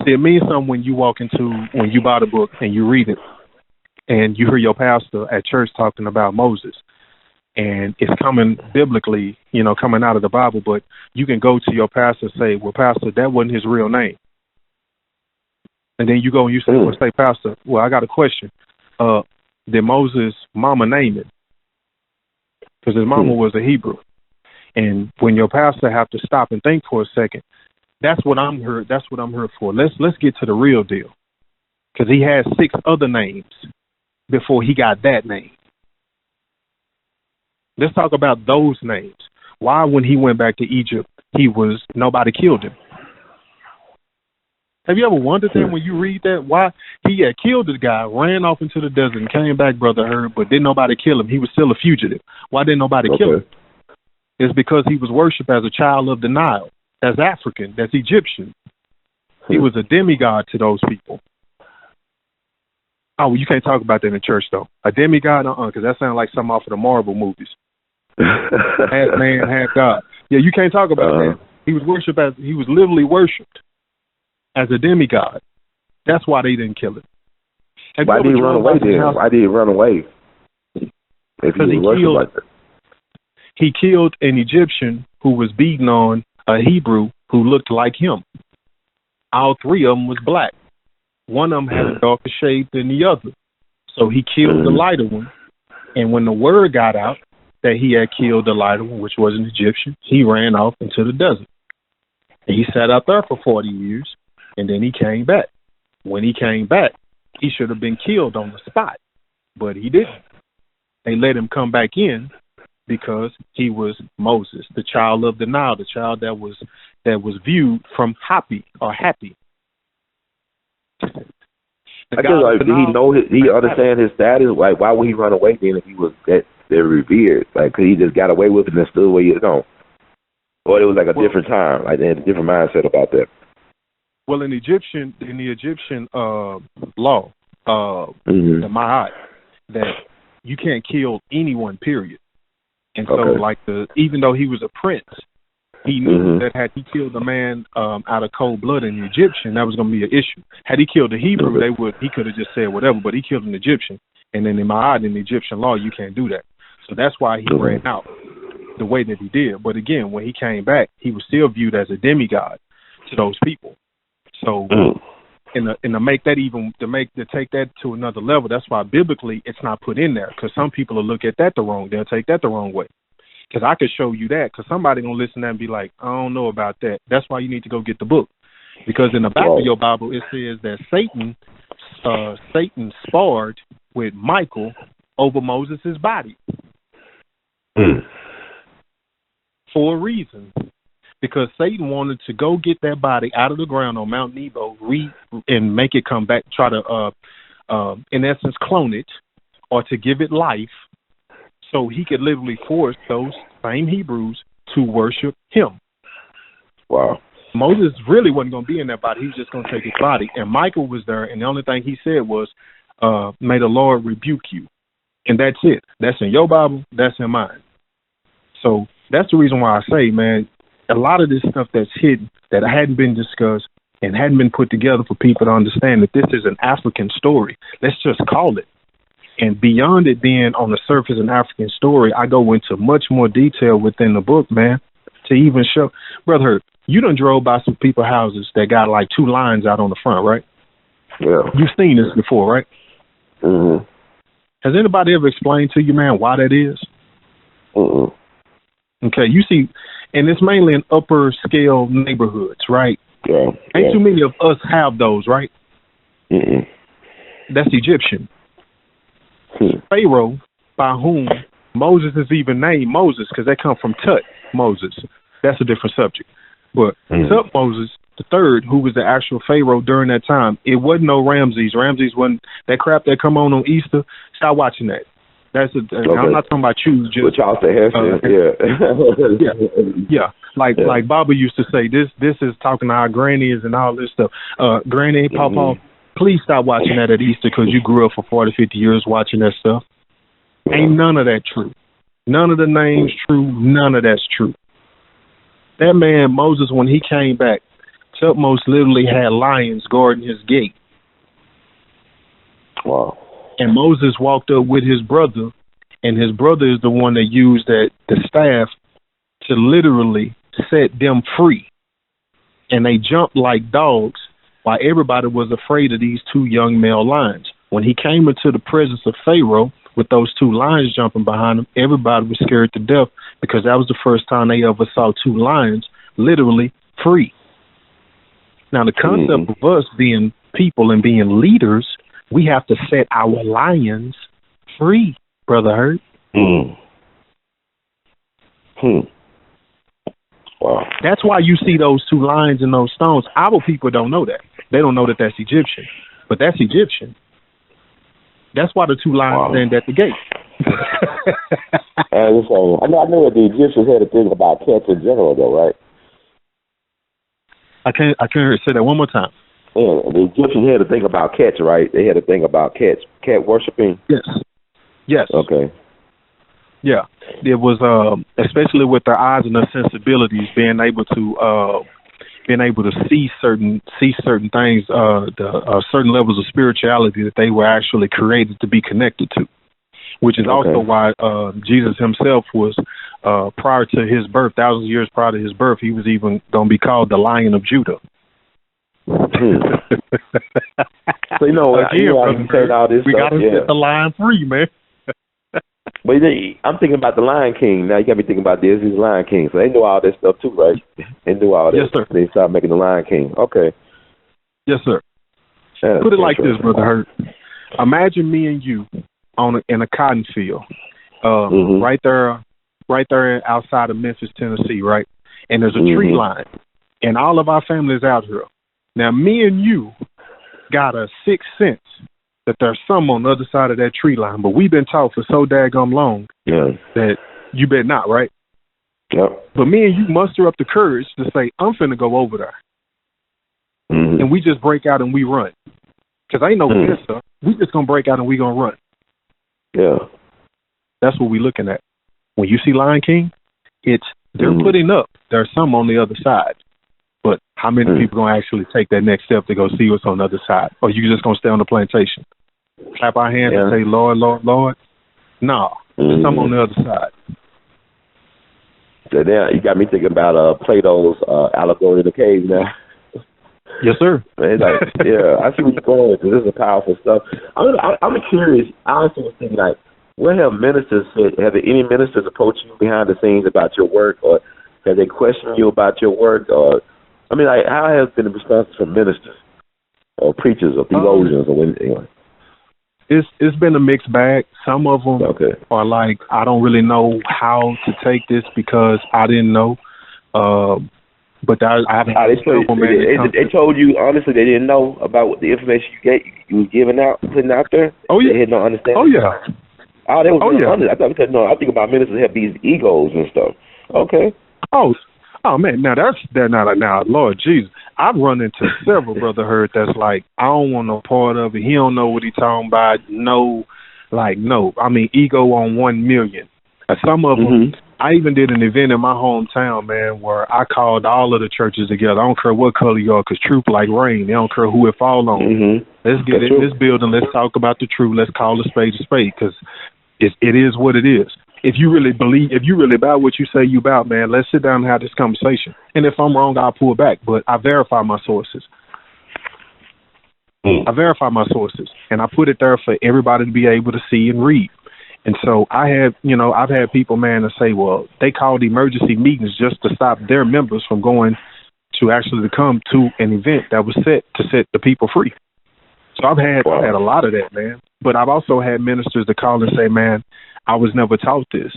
See, it means something when you buy the book and you read it and you hear your pastor at church talking about Moses, and it's coming biblically, coming out of the Bible, but you can go to your pastor and say, well, pastor, that wasn't his real name. And then you go and you say, well, say, pastor, well, I got a question. Did Moses' mama name it? Because his mama was a Hebrew. And when your pastor have to stop and think for a second, that's what I'm here for. Let's get to the real deal. Because he had 6 other names before he got that name. Let's talk about those names. Why, when he went back to Egypt, nobody killed him? Have you ever wondered that when you read that? Why he had killed the guy, ran off into the desert, and came back, Brother Herb, but didn't nobody kill him? He was still a fugitive. Why didn't nobody kill him? It's because he was worshipped as a child of the Nile, as African, as Egyptian. He was a demigod to those people. Oh, well, you can't talk about that in church, though. A demigod? Because that sounds like something off of the Marvel movies. Half man, half God. Yeah, you can't talk about that. He was literally worshipped as a demigod. That's why they didn't kill him. Why did he run away then? Why did he run away? Because he killed an Egyptian who was beating on a Hebrew who looked like him. All 3 of them was black. One of them had a darker shade than the other. So he killed the lighter one. And when the word got out that he had killed the lighter one, which was an Egyptian, he ran off into the desert. And he sat out there for 40 years. And then he came back. When he came back, he should have been killed on the spot, but he didn't. They let him come back in because he was Moses, the child of the Nile, the child that was viewed from Happy. Did he understand his status? Like, why would he run away then if he was that revered? Like, could he just got away with it and stood where you know? Or it was like a different time, like they had a different mindset about that. Well, in the Egyptian law, the Ma'at, that you can't kill anyone, period. And so, even though he was a prince, he knew that had he killed a man out of cold blood in the Egyptian, that was going to be an issue. Had he killed a Hebrew, he could have just said whatever, but he killed an Egyptian. And then in Ma'at, in the Egyptian law, you can't do that. So that's why he ran out the way that he did. But again, when he came back, he was still viewed as a demigod to those people. So, and to make that take that to another level, that's why biblically it's not put in there, because some people will look at that they'll take that the wrong way. Because I could show you that, because somebody gonna listen to that and be like, I don't know about that. That's why you need to go get the book, because in the back of your Bible it says that Satan sparred with Michael over Moses' body for a reason. Because Satan wanted to go get that body out of the ground on Mount Nebo, and make it come back, try to, in essence, clone it, or to give it life, so he could literally force those same Hebrews to worship him. Wow. Moses really wasn't going to be in that body. He was just going to take his body. And Michael was there, and the only thing he said was, may the Lord rebuke you. And that's it. That's in your Bible. That's in mine. So That's the reason why I say, man, a lot of this stuff that's hidden, that hadn't been discussed and hadn't been put together for people to understand that this is an African story. Let's just call it. And beyond it being on the surface an African story, I go into much more detail within the book, man, to even show. Brother Hurt, you done drove by some people's houses that got like 2 lines out on the front, right? Yeah. You've seen this before, right? Mm-hmm. Has anybody ever explained to you, man, why that is? Mm-mm. Okay, you see, and it's mainly in upper scale neighborhoods, right? Yeah. Ain't too many of us have those, right? Mm-mm. That's Egyptian. Pharaoh, by whom Moses is even named Moses, because they come from Tut, Moses. That's a different subject. But Tut Moses the third, who was the actual Pharaoh during that time, it wasn't no Ramses. Ramses wasn't that crap that come on Easter. Stop watching that. That's okay. I'm not talking about you. Just yeah. Like Baba used to say, this is talking to our grannies and all this stuff. Granny, Papa, please stop watching that at Easter because you grew up for 40, 50 years watching that stuff. Ain't none of that true. None of the names true. None of that's true. That man Moses, when he came back, Tutmos literally had lions guarding his gate. Wow. And Moses walked up with his brother, and his brother is the one that used the staff to literally set them free. And they jumped like dogs while everybody was afraid of these 2 young male lions. When he came into the presence of Pharaoh with those 2 lions jumping behind him, everybody was scared to death because that was the first time they ever saw 2 lions literally free. Now, the concept of us being people and being leaders, we have to set our lions free, Brother Hurt. Wow. That's why you see those 2 lions and those stones. Our people don't know that. They don't know that that's Egyptian. But that's Egyptian. That's why the 2 lions stand at the gate. And so, I know that the Egyptians had a thing about cats in general, though, right? I can't say that one more time. Yeah, the Egyptians had to think about cats, right? They had to think about cats, cat worshiping. Yes. Okay. Yeah, it was especially with their eyes and their sensibilities, being able to see certain things, certain levels of spirituality that they were actually created to be connected to, which is also why Jesus himself was prior to his birth, thousands of years prior to his birth, he was even going to be called the Lion of Judah. So I'm saying all this we stuff. We got to set the lion free, man. But I'm thinking about the Lion King. Now you got me thinking about this. He's the Lion King, so they knew all this stuff too, right? They knew all this. Yes, sir. They started making the Lion King. Okay. Yes, sir. Put it like this, Brother Hurt. Imagine me and you in a cotton field, right there outside of Memphis, Tennessee, right? And there's a tree line, and all of our family is out here. Now, me and you got a sixth sense that there's some on the other side of that tree line, but we've been taught for so daggum long that you better not, right? Yep. But me and you muster up the courage to say, I'm finna go over there. And we just break out and we run. Because ain't no good stuff. We just going to break out and we going to run. Yeah. That's what we looking at. When you see Lion King, they're putting up. There's some on the other side. But how many people going to actually take that next step to go see what's on the other side? Or you just going to stay on the plantation? Clap our hands and say, Lord, Lord, Lord? No. There's some on the other side. So now you got me thinking about Plato's allegory in the cave now. Yes, sir. Man, I see where you're going with this. This is powerful stuff. I'm curious. I honestly was thinking, what have ministers said? Have any ministers approached you behind the scenes about your work, or have they questioned you about your work? Or, how has been the response from ministers or preachers or theologians or anything? It's been a mixed bag. Some of them are like, I don't really know how to take this because I didn't know. But they told you honestly they didn't know about the information you was giving out, putting out there. Oh yeah, they had no understanding. Oh yeah. I thought because I think about ministers have these egos and stuff. Okay. Oh man, now they're not now. Lord Jesus, I've run into several Brother Hurt that's like, I don't want no part of it. He don't know what he talking about. No. I mean, ego on 1 million. Some of them I even did an event in my hometown, man, where I called all of the churches together. I don't care what color you are, because truth like rain. They don't care who it fall on. Mm-hmm. Let's get in this building. Let's talk about the truth. Let's call a spade, because it is what it is. If you really about what you say you about, man, let's sit down and have this conversation. And if I'm wrong, I'll pull back. But I verify my sources. I verify my sources, and I put it there for everybody to be able to see and read. And so I've had people, man, to say, well, they called emergency meetings just to stop their members from going to actually come to an event that was set to set the people free. So I've had a lot of that, man. But I've also had ministers to call and say, man, I was never taught this.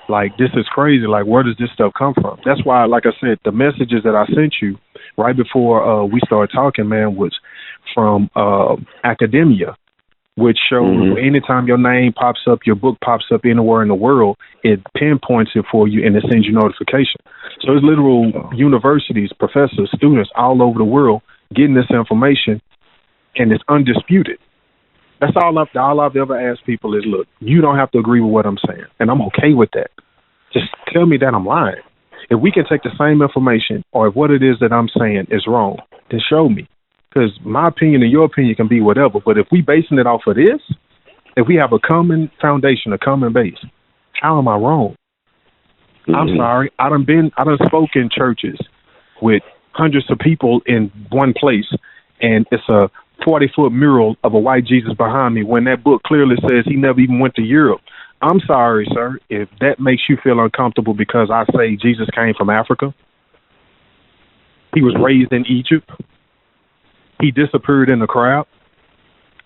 Like, this is crazy. Like, where does this stuff come from? That's why, like I said, the messages that I sent you right before we started talking, man, was from academia, which shows anytime your name pops up, your book pops up anywhere in the world, it pinpoints it for you and it sends you notification. So it's literal universities, professors, students all over the world getting this information, and it's undisputed. That's all I've ever asked people is, look, you don't have to agree with what I'm saying, and I'm okay with that. Just tell me that I'm lying. If we can take the same information, or if what it is that I'm saying is wrong, then show me. Because my opinion and your opinion can be whatever, but if we basing it off of this, if we have a common foundation, a common base, how am I wrong? I'm sorry. I done spoke in churches with hundreds of people in one place, and it's a 40-foot mural of a white Jesus behind me when that book clearly says he never even went to Europe. I'm sorry, sir, if that makes you feel uncomfortable because I say Jesus came from Africa. He was raised in Egypt. He disappeared in the crowd.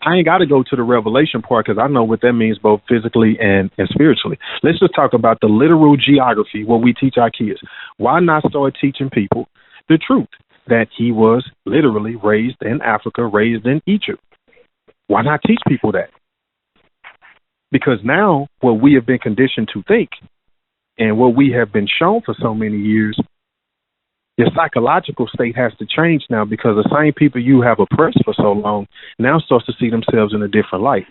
I ain't got to go to the revelation part because I know what that means both physically and spiritually. Let's just talk about the literal geography, what we teach our kids. Why not start teaching people the truth, that he was literally raised in Africa, raised in Egypt? Why not teach people that? Because now what we have been conditioned to think and what we have been shown for so many years, your psychological state has to change now, because the same people you have oppressed for so long now starts to see themselves in a different light.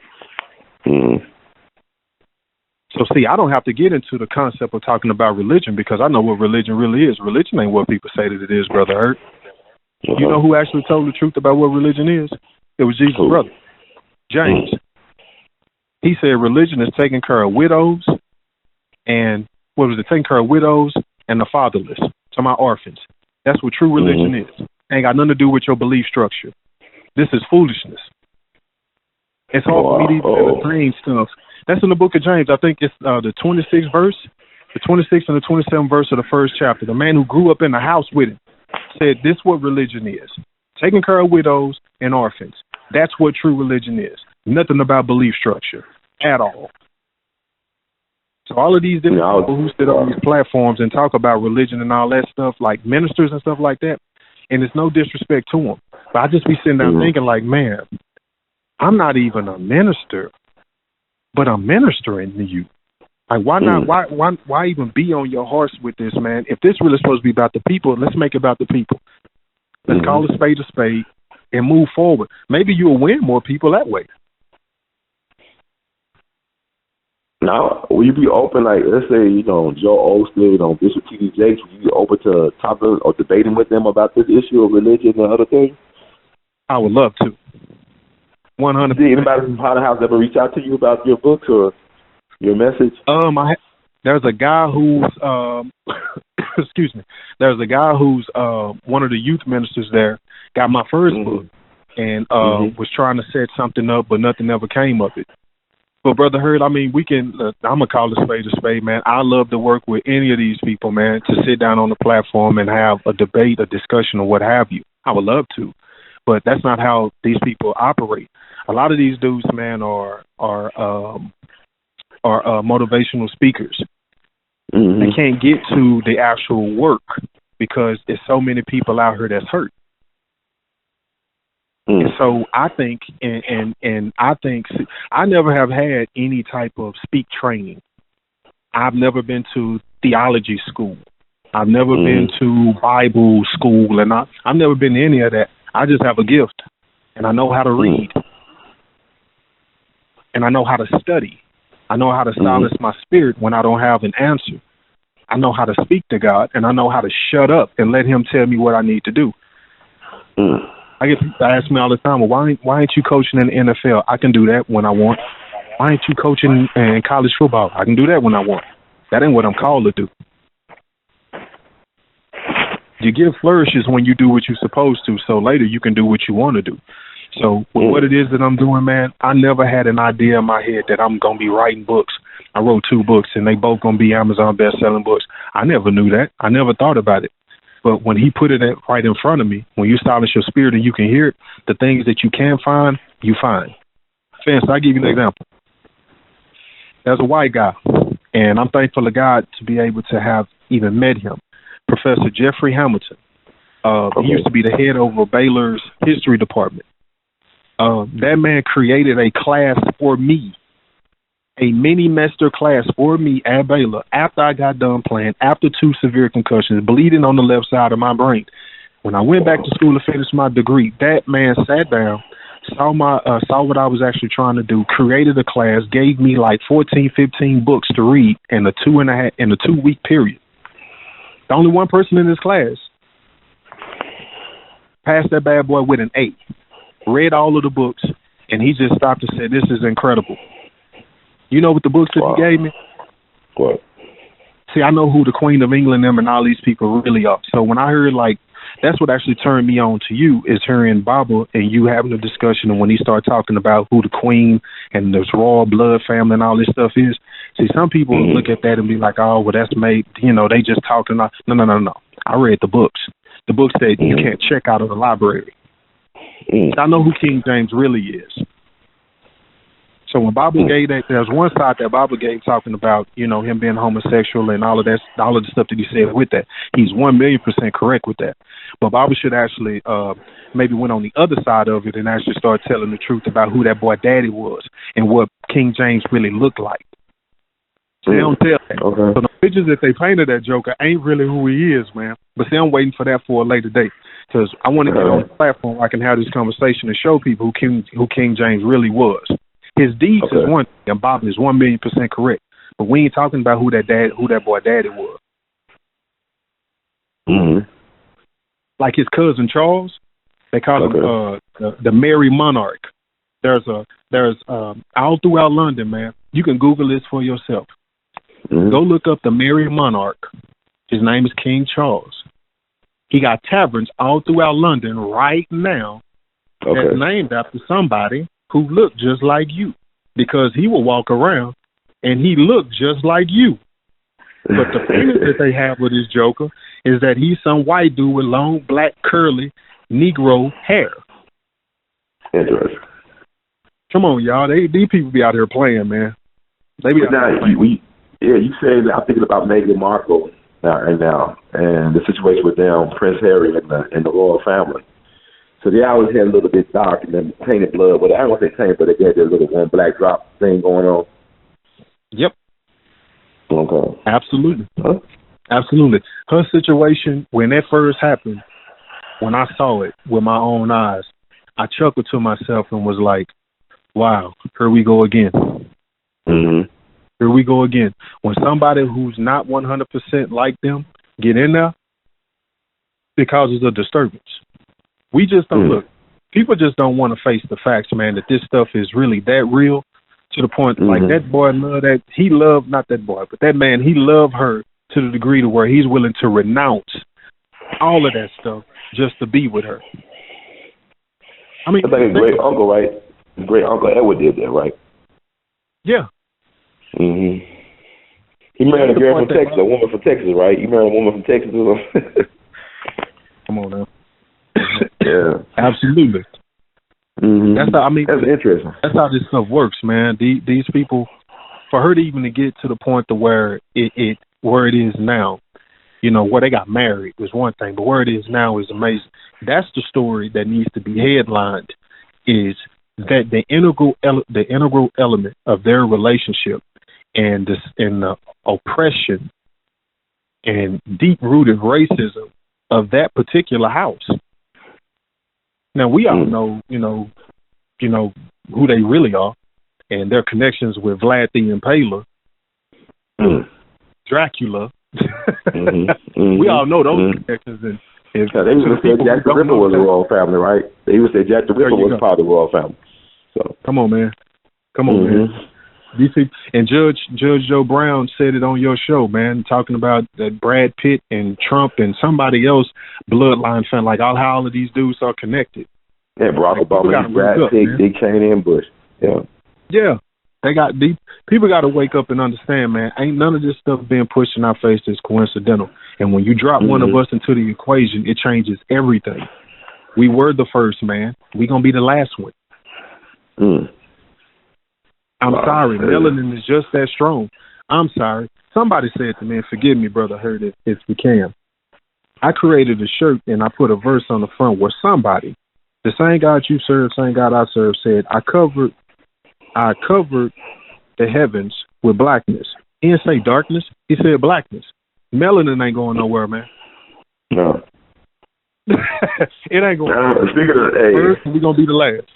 So, see, I don't have to get into the concept of talking about religion because I know what religion really is. Religion ain't what people say that it is, Brother Hurt. You know who actually told the truth about what religion is? It was Jesus' brother, James. He said religion is taking care of widows and, taking care of widows and the fatherless, to my orphans. That's what true religion is. Ain't got nothing to do with your belief structure. This is foolishness. It's hard for me to even entertain stuff. That's in the book of James. I think it's the 26th verse, the 26th and the 27th verse of the first chapter. The man who grew up in the house with him said this what religion is. Taking care of widows and orphans. That's what true religion is. Nothing about belief structure at all. So all of these different people who sit on these platforms and talk about religion and all that stuff, like ministers and stuff like that, and it's no disrespect to them, but I just be sitting down thinking like, man, I'm not even a minister, but I'm ministering to you. Like, why not? Why even be on your horse with this, man? If this really supposed to be about the people, let's make it about the people. Let's call a spade and move forward. Maybe you'll win more people that way. Now, will you be open, like, let's say, Joe Osteen, Bishop T.D. Jakes, will you be open to talking or debating with them about this issue of religion and other things? I would love to. 100%. Did anybody from Potter House ever reach out to you about your books or your message? There's a guy who's, excuse me, there's a guy who's one of the youth ministers there, got my first book, and was trying to set something up, but nothing ever came of it. But, Brother Hurd, I mean, I'm going to call a spade, man. I love to work with any of these people, man, to sit down on the platform and have a debate, a discussion, or what have you. I would love to. But that's not how these people operate. A lot of these dudes, man, are motivational speakers. They can't get to the actual work because there's so many people out here that's hurt. And so I think, and I think, I never have had any type of speak training. I've never been to theology school. I've never been to Bible school, and I've never been to any of that. I just have a gift, and I know how to read, and I know how to study. I know how to silence my spirit when I don't have an answer. I know how to speak to God, and I know how to shut up and let him tell me what I need to do. I get people ask me all the time, well, why ain't you coaching in the NFL? I can do that when I want. Why ain't you coaching in college football? I can do that when I want. That ain't what I'm called to do. You get flourishes when you do what you're supposed to, so later you can do what you want to do. So with what it is that I'm doing, man, I never had an idea in my head that I'm going to be writing books. I wrote 2 books, and they both going to be Amazon best-selling books. I never knew that. I never thought about it. But when he put it right in front of me, when you silence your spirit and you can hear it, the things that you can find, you find. For instance, I'll give you an example. There's a white guy, and I'm thankful to God to be able to have even met him, Professor Jeffrey Hamilton. He used to be the head over Baylor's history department. That man created a class for me, a mini-master class for me at Baylor after I got done playing, after 2 severe concussions, bleeding on the left side of my brain. When I went back to school to finish my degree, that man sat down, saw what I was actually trying to do, created a class, gave me like 14, 15 books to read in a 2-week period. The only one person in this class passed that bad boy with an A. Read all of the books, and he just stopped and said, "This is incredible." You know what the books that he gave me? What? See, I know who the Queen of England and all these people really are. So when I heard, like, that's what actually turned me on to you, is hearing Baba and you having a discussion, and when he started talking about who the Queen and this royal blood family and all this stuff is. See, some people look at that and be like, oh, well, that's made, they just talking. No. I read the books. The books that you can't check out of the library. I know who King James really is. So when Baba gave that, there's one side that Baba gave talking about, him being homosexual and all of that, all of the stuff that he said with that. He's 1,000,000% correct with that. But Baba should actually maybe went on the other side of it and actually start telling the truth about who that boy daddy was and what King James really looked like. They don't tell that. Okay. So the pictures that they painted that Joker ain't really who he is, man. But see, I'm waiting for that for a later date because I want to get on the platform where I can have this conversation and show people who King James really was. His deeds is one thing, and Bob is 1,000,000% correct. But we ain't talking about who that boy daddy was. Like his cousin Charles, they call him the Merry Monarch. There's all throughout London, man. You can Google this for yourself. Go look up the Merry Monarch. His name is King Charles. He got taverns all throughout London right now that's named after somebody who looked just like you, because he will walk around and he looked just like you. But the thing that they have with this Joker is that he's some white dude with long, black, curly, Negro hair. Interesting. Come on, y'all. These people be out here playing, man. They be out here playing. You said I'm thinking about Meghan Markle now, and the situation with them, Prince Harry and the royal family. So they always had a little bit dark and then tainted blood. But I don't want to say tainted, but they had that little one black drop thing going on. Yep. Okay. Absolutely. Huh? Absolutely. Her situation, when that first happened, when I saw it with my own eyes, I chuckled to myself and was like, wow, here we go again. Here we go again. When somebody who's not 100% like them get in there, it causes a disturbance. We just don't look. People just don't want to face the facts, man, that this stuff is really that real, to the point like that boy not that boy, but that man, he loved her to the degree to where he's willing to renounce all of that stuff just to be with her. I mean, I think his great uncle, right? His great uncle Edward did that, right? Yeah. He married a girl from Texas, a woman from Texas, right? You married a woman from Texas. Come on now. Yeah. Absolutely. That's interesting. That's how this stuff works, man. These people, for her to even to get to the point to where it where it is now, where they got married was one thing, but where it is now is amazing. That's the story that needs to be headlined, is that the integral element of their relationship and the oppression and deep-rooted racism of that particular house. Now, we all know, who they really are and their connections with Vlad the Impaler, Dracula, We all know those connections. And if they even said Jack the Ripper was a royal family, right? They even said Jack the Ripper was part of the royal family. So come on, man. Man. DC and Judge Joe Brown said it on your show, man, talking about that Brad Pitt and Trump and somebody else bloodline fan, like how all of these dudes are connected. Yeah, Barack Obama, Brad Pitt, Dick Cheney, and Bush. Yeah. They got deep. People got to wake up and understand, man. Ain't none of this stuff being pushed in our face that's coincidental. And when you drop one of us into the equation, it changes everything. We were the first, man. We gonna be the last one. I'm sorry, melanin is just that strong. I'm sorry. Somebody said to me, and forgive me, brother, heard it if you can. I created a shirt and I put a verse on the front where somebody, the same God you serve, same God I serve, said, I covered the heavens with blackness. He didn't say darkness. He said blackness. Melanin ain't going nowhere, man. No. It ain't going nowhere. Speaking of, first, we're going to be the last.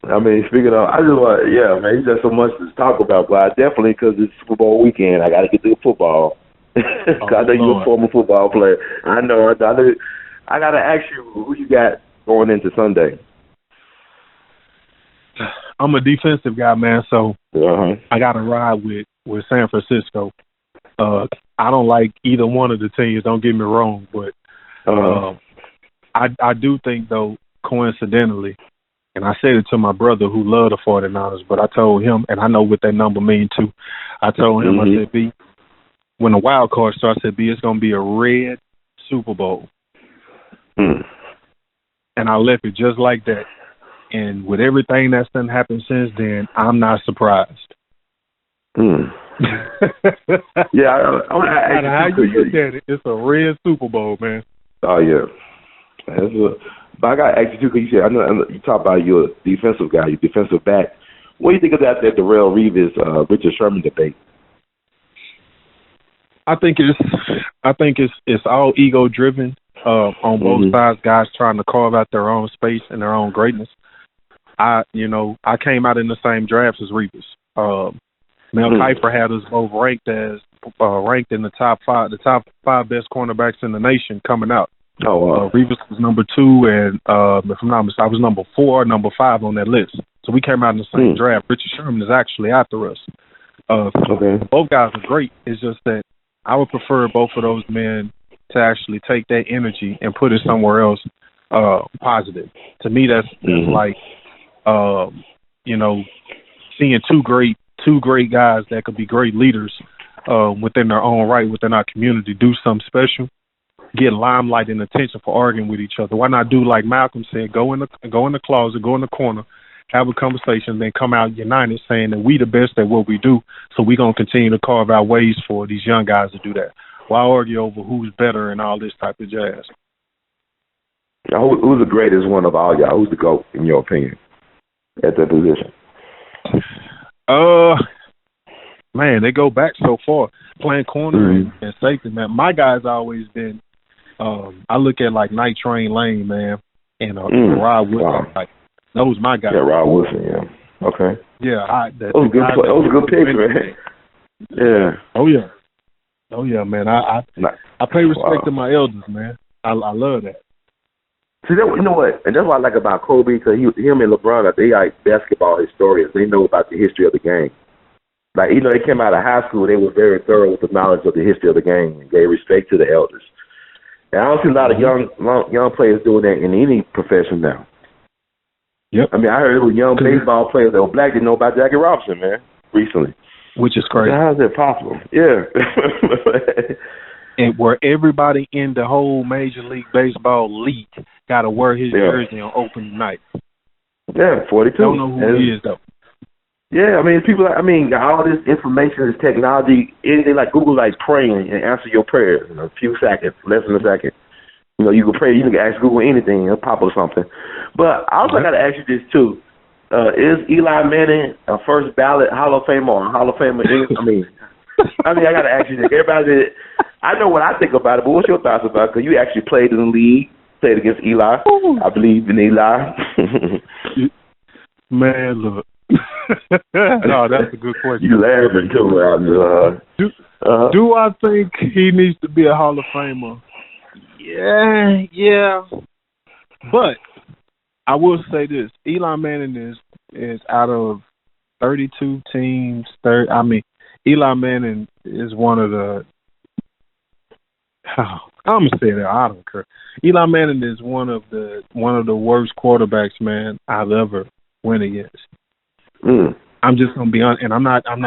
I mean, speaking of, I just want, man, there's just so much to talk about, but I definitely, because it's Super Bowl weekend, I got to get to the football. I know you're a former football player. I know. I got to ask you, who you got going into Sunday? I'm a defensive guy, man, so I got to ride with San Francisco. I don't like either one of the teams, don't get me wrong, but I do think, though, coincidentally, and I said it to my brother who loved the 49ers, but I told him, and I know what that number means too. I told him, I said, B, when the wild card starts, I said, B, it's going to be a red Super Bowl. And I left it just like that. And with everything that's done happened since then, I'm not surprised. Yeah, I want to ask how you look at it, it's a red Super Bowl, man. Oh, yeah. But I got to ask you, too, because you said, I know you talk about your defensive guy, your defensive back. What do you think of that Darrell Reeves, Richard Sherman debate? I think it's all ego driven on both sides. Guys trying to carve out their own space and their own greatness. I came out in the same drafts as Reeves. Mel Kiper had us both ranked in the top five best cornerbacks in the nation coming out. Oh, wow. Reeves was number 2, and if I'm not mistaken, I was number 4, number 5 on that list. So we came out in the same draft. Richard Sherman is actually after us. Both guys are great. It's just that I would prefer both of those men to actually take that energy and put it somewhere else positive. To me, that's like, seeing two great guys that could be great leaders within their own right, within our community, do something special, get limelight and attention for arguing with each other. Why not do like Malcolm said, go in the closet, go in the corner, have a conversation, then come out united saying that we the best at what we do, so we're going to continue to carve out ways for these young guys to do that. Why argue over who's better and all this type of jazz? Who's the greatest one of all y'all? Who's the GOAT, in your opinion, at that position? Man, they go back so far. Playing corner and safety, man. My guy's always been, I look at like Night Train Lane, man, and Rod Woodson. Wow. Like, that was my guy. Yeah, Rod Woodson, yeah. Okay. Yeah. That was a good pick, man. Yeah. Oh, yeah, man. I pay respect to my elders, man. I love that. See, you know what? And that's what I like about Kobe, because him and LeBron, they like basketball historians. They know about the history of the game. Like, they came out of high school, they were very thorough with the knowledge of the history of the game and gave respect to the elders. And I don't see a lot of young players doing that in any profession now. Yep. I mean, I heard it was young baseball players that were black didn't know about Jackie Robinson, man, recently. Which is crazy. How is that possible? Yeah. And where everybody in the whole Major League Baseball league got to wear his jersey on opening night. Yeah, 42. Don't know who he is, though. Yeah, I mean, all this information, this technology, anything like Google, like praying and answer your prayers in a few seconds, less than a second. You can pray, you can ask Google anything, it'll pop up something. But I also got to ask you this, too. Is Eli Manning a first ballot Hall of Famer or Hall of Famer? I got to ask you this. Everybody, I know what I think about it, but what's your thoughts about it? Because you actually played in the league, played against Eli. I believe in Eli. Man, look. No, that's a good question. You laughing too, Do I think he needs to be a Hall of Famer? Yeah. But I will say this: Eli Manning is out of 32 teams. Eli Manning is one of the. I'm gonna say that. I don't care. Eli Manning is one of the worst quarterbacks, man, I've ever went against. I'm just gonna be honest, and I'm not. And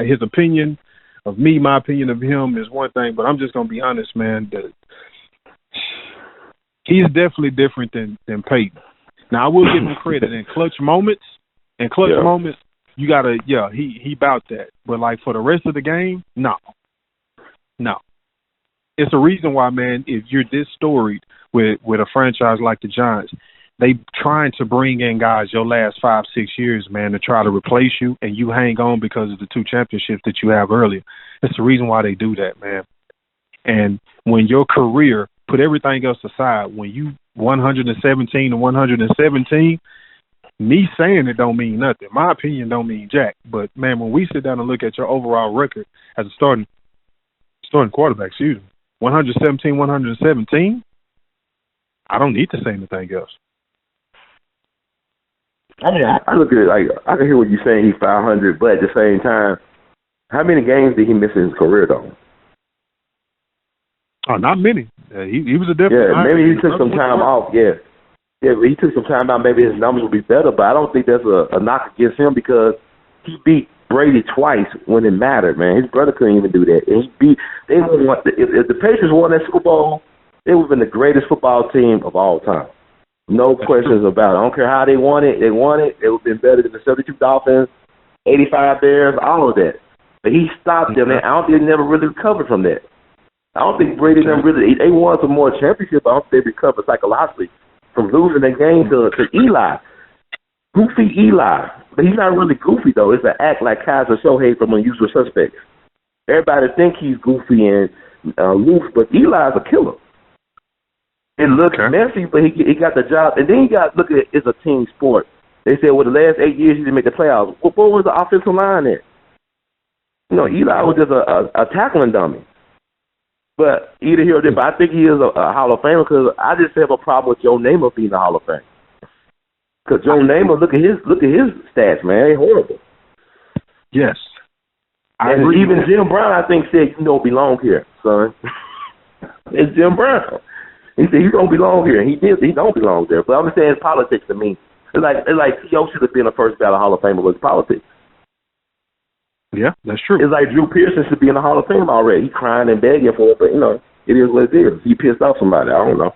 his opinion of me, my opinion of him is one thing, but I'm just gonna be honest, man. That he's definitely different than Peyton. Now I will give him credit in clutch moments. You gotta, he about that. But like for the rest of the game, no. It's a reason why, man. If you're this storied with a franchise like the Giants, they trying to bring in guys your last 5-6 years, man, to try to replace you, and you hang on because of the 2 championships that you have earlier. It's the reason why they do that, man. And when your career, put everything else aside, when you 117 and 117, me saying it don't mean nothing. My opinion don't mean jack. But man, when we sit down and look at your overall record as a starting quarterback, 117, I don't need to say anything else. I mean, I look at it like I can hear what you're saying. He's 500, but at the same time, how many games did he miss in his career though? Oh, not many. He was a different. Yeah, maybe he took some time off. Yeah, but he took some time out. Maybe his numbers would be better, but I don't think that's a knock against him because he beat Brady twice when it mattered. Man, his brother couldn't even do that. And if the Patriots won that Super Bowl, they would have been the greatest football team of all time. No questions about it. I don't care how they won it. They won it. It would have been better than the 72 Dolphins, 85 Bears, all of that. But he stopped them, and I don't think they never really recovered from that. I don't think Brady never really – they won some more championships, but I don't think they recovered psychologically from losing that game to Eli. Goofy Eli. But he's not really goofy, though. It's an act like Kaiser Shohei from Unusual Suspects. Everybody think he's goofy and loose, but Eli's a killer. It looks messy, but he got the job. And then you got to look at it, it's a team sport. They said, well, the last 8 years he didn't make the playoffs. What was the offensive line there? Eli was just a tackling dummy. But either here or there, but I think he is a Hall of Famer because I just have a problem with Joe Namath being a Hall of Fame. Because Joe Namath, look at his stats, man. They're horrible. Yes. And even Jim Brown, I think, said, you don't belong here, son. It's Jim Brown. He said, you don't belong here. And he don't belong there. But I'm saying it's politics to me. It's like T.O. should have been the first ballot Hall of Famer with politics. Yeah, that's true. It's like Drew Pearson should be in the Hall of Fame already. He's crying and begging for it, but, it is what it is. He pissed off somebody. I don't know.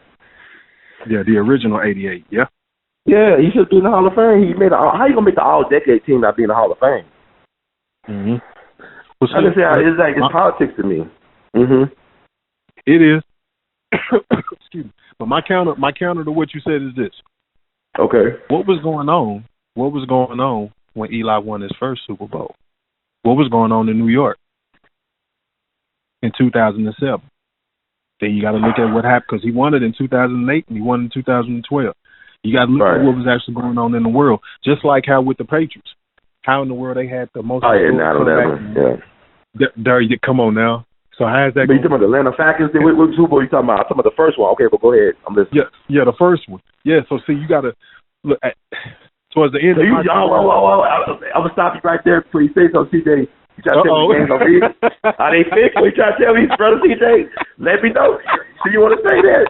Yeah, the original 88, yeah. Yeah, he should be in the Hall of Fame. How you going to make the all-decade team not be in the Hall of Fame? Mm-hmm. Well, it's politics to me. Mm-hmm. It is. Excuse me. But my counter to what you said is this. Okay. What was going on when Eli won his first Super Bowl? What was going on in New York in 2007? Then you got to look at what happened because he won it in 2008 and he won it in 2012. You got to look at what was actually going on in the world. Just like how with the Patriots, how in the world they had the most. Oh yeah, 9/11. Yeah. Come on now. So how's that? But you talking about the Atlanta Falcons? What Super Bowl you talking about? I'm talking about the first one. Okay, but go ahead. I'm listening. Yeah, the first one. Yeah. So see, you got to look at towards the end. So I'm gonna stop you right there before you say something, CJ. You trying to tell me the game's gonna be? Are they fixed? What you trying to tell me, brother CJ? Let me know. So you want to say that?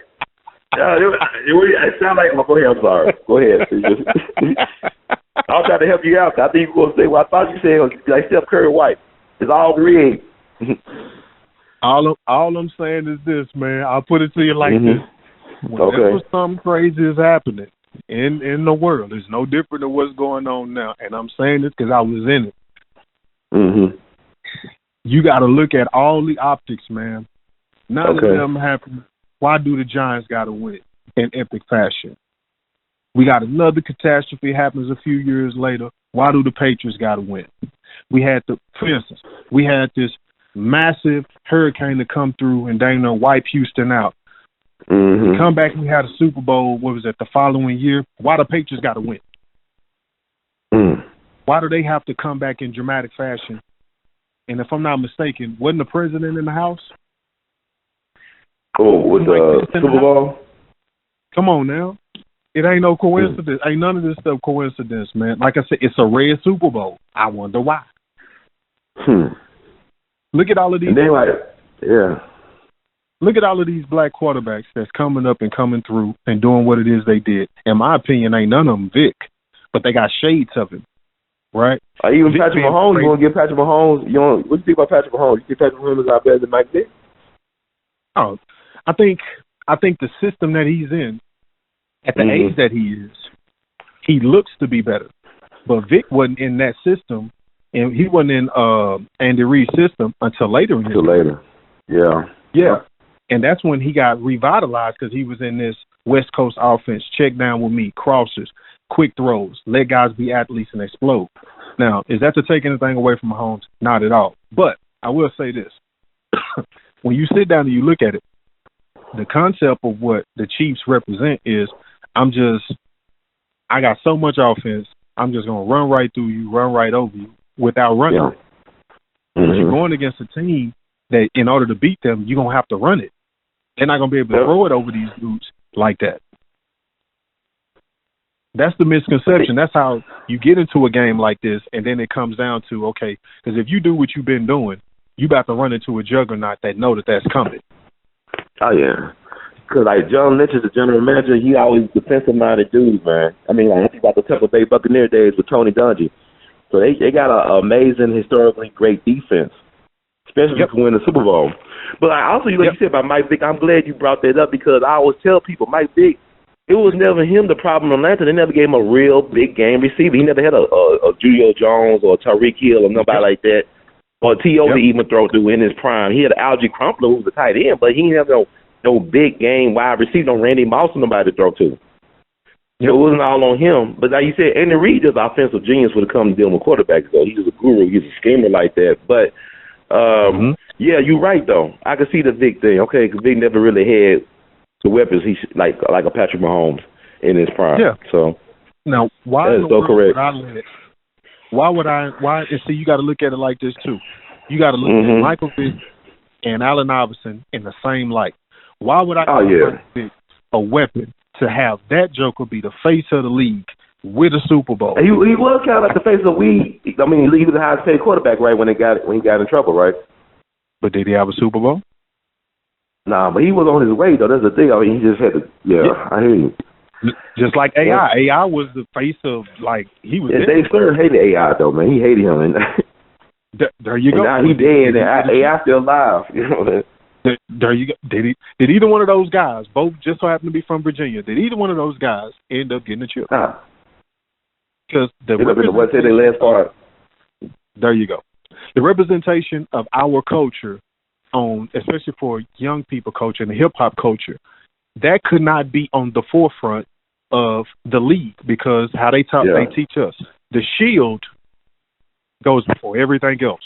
It sounds like. Well, go ahead. I'm sorry. Go ahead. I'll try to help you out. I think you were going to say what I thought you said. Like Steph Curry White. It's all rigged. All I'm saying is this, man. I'll put it to you like this. Whenever something crazy is happening in the world, it's no different than what's going on now. And I'm saying this because I was in it. Mm-hmm. You got to look at all the optics, man. None of them happen. Why do the Giants got to win in epic fashion? We got another catastrophe happens a few years later. Why do the Patriots got to win? For instance, we had this massive hurricane to come through and wipe Houston out. Mm-hmm. We come back and we had a Super Bowl, what was it, the following year? Why the Patriots got to win? Mm. Why do they have to come back in dramatic fashion and if I'm not mistaken, wasn't the president in the house? Oh, with the Super Bowl? Come on now. It ain't no coincidence. Ain't none of this stuff coincidence, man. Like I said, it's a red Super Bowl. I wonder why. Look at all of these. And then, like, yeah. Look at all of these black quarterbacks that's coming up and coming through and doing what it is they did. In my opinion, ain't none of them Vic, but they got shades of him, right? Even Vic Patrick Mahomes, you want to give Patrick Mahomes, what do you think about Patrick Mahomes? You think Patrick Mahomes is out better than Mike Vick? Oh, I think the system that he's in, at the age that he is, he looks to be better. But Vic wasn't in that system, and he wasn't in Andy Reid's system until later in his career. Yeah. And that's when he got revitalized because he was in this West Coast offense, check down with me, crossers, quick throws, let guys be athletes and explode. Now, is that to take anything away from Mahomes? Not at all. But I will say this. When you sit down and you look at it, the concept of what the Chiefs represent is I got so much offense, I'm just going to run right through you, run right over you without running. Yeah. But you're going against a team that in order to beat them, you're going to have to run it. They're not going to be able to throw it over these dudes like that. That's the misconception. That's how you get into a game like this, and then it comes down to, okay, because if you do what you've been doing, you about to run into a juggernaut that know that that's coming. Oh, yeah. Because, like, John Lynch is the general manager. He always defensive-minded dudes, man. I mean, like, I think about the Tampa Bay Buccaneer days with Tony Dungy. So they got an amazing, historically great defense, especially if you win the Super Bowl. But I also, like you said about Mike Vick, I'm glad you brought that up because I always tell people, Mike Vick, it was never him the problem in Atlanta. They never gave him a real big game receiver. He never had a Julio Jones or Tyreek Hill or nobody like that, or T.O. to even throw through in his prime. He had Algie Crumpler, who was a tight end, but he didn't have no big game wide receiver, no Randy Moss or nobody to throw to. So it wasn't all on him. But like you said, Andy Reid is an offensive genius when it comes to dealing with quarterbacks, though. He's a guru. He's a schemer like that. But, yeah, you're right, though. I can see the Vic thing, okay, because Vic never really had the weapons like a Patrick Mahomes in his prime. Yeah. So now, why that is so correct. And see, you got to look at it like this, too. You got to look at Michael Vick and Allen Iverson in the same light. Why would I call Michael Vick a weapon to have that joker be the face of the league with a Super Bowl? He was kind of like the face of the league. I mean, he was the highest paid quarterback, right, when he got in trouble, right? But did he have a Super Bowl? Nah, but he was on his way, though. That's the thing. I mean, he just had to, I hear you. Just like A.I. A.I. was the face of, like, he was Dave Stern hated A.I., though, man. He hated him. And there you go. Now he dead, and A.I. still alive. You know. There you go. Did either one of those guys, both just so happen to be from Virginia, did either one of those guys end up getting a chip? Nah. Because they last part. There you go. The representation of our culture especially for young people culture and the hip-hop culture, that could not be on the forefront of the league because how they teach us. The shield goes before everything else.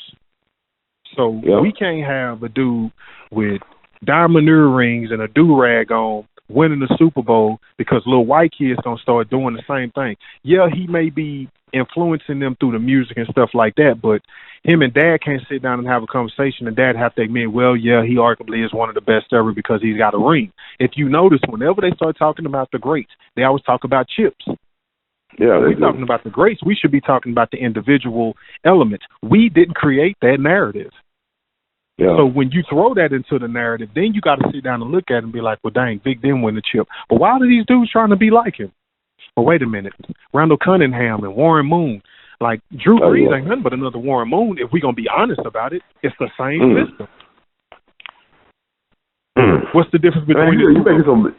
So we can't have a dude with diamond earrings and a do-rag on winning the Super Bowl because little white kids going to start doing the same thing. Yeah, he may be influencing them through the music and stuff like that, but him and Dad can't sit down and have a conversation and Dad have to admit, well, yeah, he arguably is one of the best ever because he's got a ring. If you notice, whenever they start talking about the greats, they always talk about chips. Yeah, when we're talking about the greats, we should be talking about the individual elements. We didn't create that narrative. Yeah. So when you throw that into the narrative, then you got to sit down and look at it and be like, well, dang, Vic didn't win the chip. But why are these dudes trying to be like him? Well, wait a minute. Randall Cunningham and Warren Moon. Like, Drew Brees ain't nothing but another Warren Moon. If we're going to be honest about it, it's the same system. What's the difference between the two?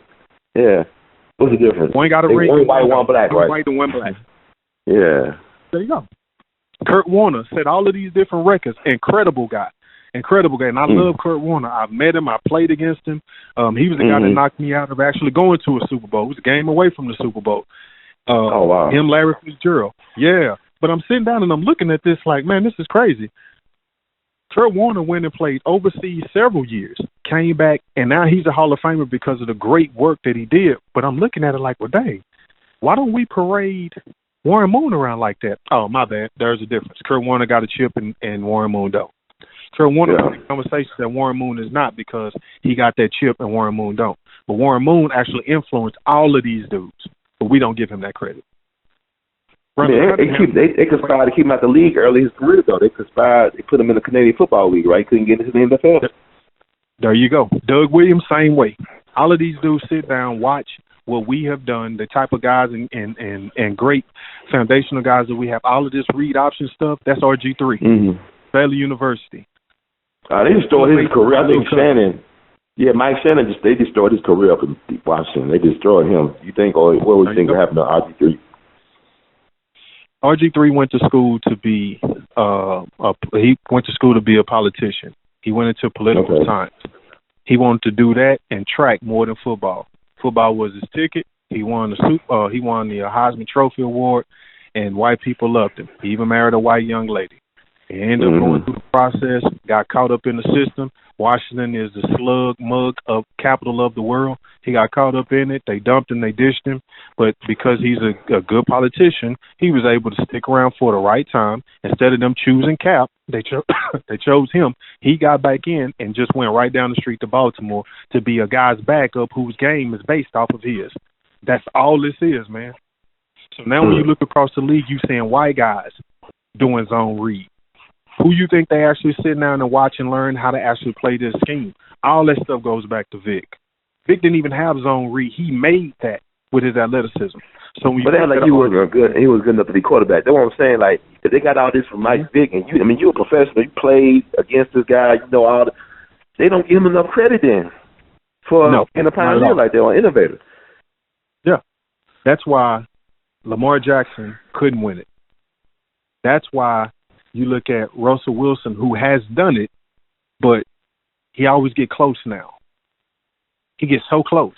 Yeah. What's the difference? One got a ring. One white, one black, right? One white and one black. Yeah. There you go. Kurt Warner set all of these different records. Incredible guy. And I love Kurt Warner. I met him. I played against him. He was the guy that knocked me out of actually going to a Super Bowl. It was a game away from the Super Bowl. Wow. Him, Larry Fitzgerald. Yeah. But I'm sitting down and I'm looking at this like, man, this is crazy. Kurt Warner went and played overseas several years, came back, and now he's a Hall of Famer because of the great work that he did. But I'm looking at it like, well, dang, why don't we parade Warren Moon around like that? Oh, my bad. There's a difference. Kurt Warner got a chip and Warren Moon don't. So one of the conversations that Warren Moon is not, because he got that chip and Warren Moon don't. But Warren Moon actually influenced all of these dudes, but we don't give him that credit. They conspired to keep him out the league early in his career, though. They put him in the Canadian Football League, right? Couldn't get into the NFL. There you go. Doug Williams, same way. All of these dudes sit down, watch what we have done, the type of guys and great foundational guys that we have. All of this read option stuff, that's RG3. Baylor University. They destroyed his career. I think Shannon. Yeah, Mike Shannon, they destroyed his career up in Washington. They destroyed him. You think, or what would you think would happen to RG3? RG3 went to school to be a politician. He went into political science. He wanted to do that and track more than football. Football was his ticket. He won the Heisman Trophy Award, and white people loved him. He even married a white young lady. He ended up going through the process, got caught up in the system. Washington is the slug mug of capital of the world. He got caught up in it. They dumped him. They dished him. But because he's a good politician, he was able to stick around for the right time. Instead of them choosing Cap, they chose him. He got back in and just went right down the street to Baltimore to be a guy's backup whose game is based off of his. That's all this is, man. So now when you look across the league, you seeing white guys doing zone read. Who you think they actually sit down and watch and learn how to actually play this scheme? All that stuff goes back to Vic. Vic didn't even have zone read. He made that with his athleticism. So when he wasn't good. He was good enough to be quarterback. That's what I'm saying. Like, if they got all this from Mike Vick, and you're a professional. You played against this guy. You know all. They don't give him enough credit then for being a pioneer like that or innovator. Yeah, that's why Lamar Jackson couldn't win it. That's why you look at Russell Wilson, who has done it, but he always get close now. He gets so close.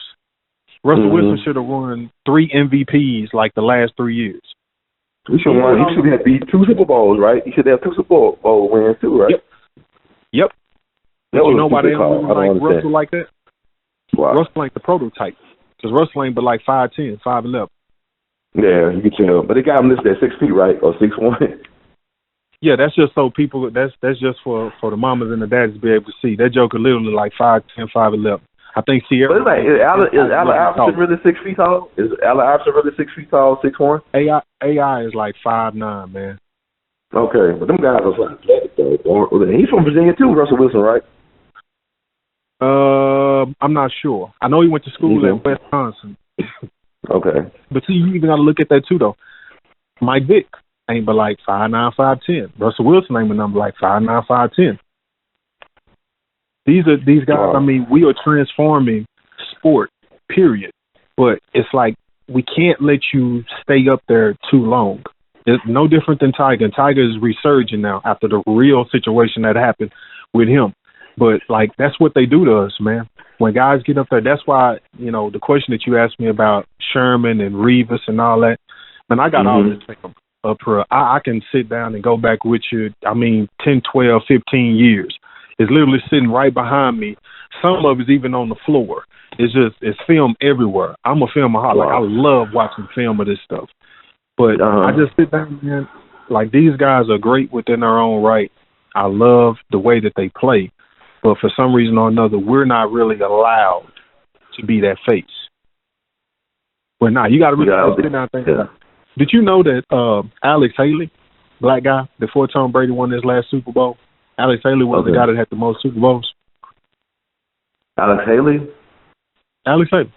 Russell Wilson should have won 3 MVPs like the last 3 years. He should have beat 2 Super Bowls, right? He should have 2 Super Bowl wins too, right? Yep. But you know why they don't really like Russell like that? Why? Russell ain't the prototype. Because Russell ain't but like 5'10", 5'11". Yeah, you can tell. But they got him listed at 6 feet, right? Or 6'1". Yeah, that's just so people. That's just for the mamas and the daddies to be able to see. That joker literally like 5'10", 5'11". I think Sierra. But is Allen Iverson really 6 feet tall? Is Allen Iverson really 6 feet tall, 6'1"? AI is like 5'9", man. Okay, but them guys are athletic though. He's from Virginia too, Russell Wilson, right? I'm not sure. I know he went to school at Wisconsin. Okay. But see, you even got to look at that too, though. Mike Vick ain't but like 5'9", 5'10". Russell Wilson ain't but number like 5'9", 5'10". These guys. Wow. I mean, we are transforming sport, period. But it's like we can't let you stay up there too long. It's no different than Tiger. And Tiger is resurging now after the real situation that happened with him. But, like, that's what they do to us, man. When guys get up there, that's why, the question that you asked me about Sherman and Revis and all that, man, I got all this thing up here. I can sit down and go back with you, 10, 12, 15 years. It's literally sitting right behind me. Some of it's even on the floor. It's film everywhere. I'm a filmaholic. Wow. I love watching film of this stuff. But I just sit down, man, like these guys are great within their own right. I love the way that they play. But for some reason or another, we're not really allowed to be that face. We're not. You got to really sit down and think about it. Did you know that Alex Haley, black guy, before Tom Brady won his last Super Bowl, Alex Haley was the guy that had the most Super Bowls? Alex Haley? Alex Haley.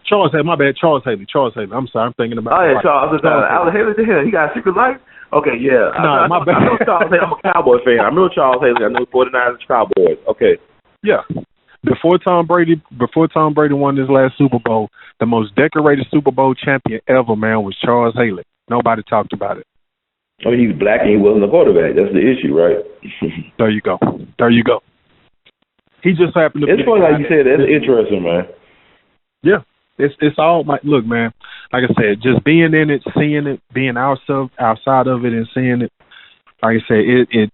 Charles Haley. My bad. Charles Haley. I'm sorry. I'm thinking about Charles Haley. He got a secret life? Okay, yeah. No, my bad. I know Charles Haley. I'm a Cowboy fan. I know Charles Haley. I know 49ers Cowboys. Okay. Yeah. Before Tom Brady won his last Super Bowl, the most decorated Super Bowl champion ever, man, was Charles Haley. Nobody talked about it. I mean, he's black and he wasn't a quarterback. That's the issue, right? There you go. He just happened to be. It's funny how you said that. It's interesting, man. Yeah. It's all look, man, like I said, just being in it, seeing it, being outside of it and seeing it. Like I said, it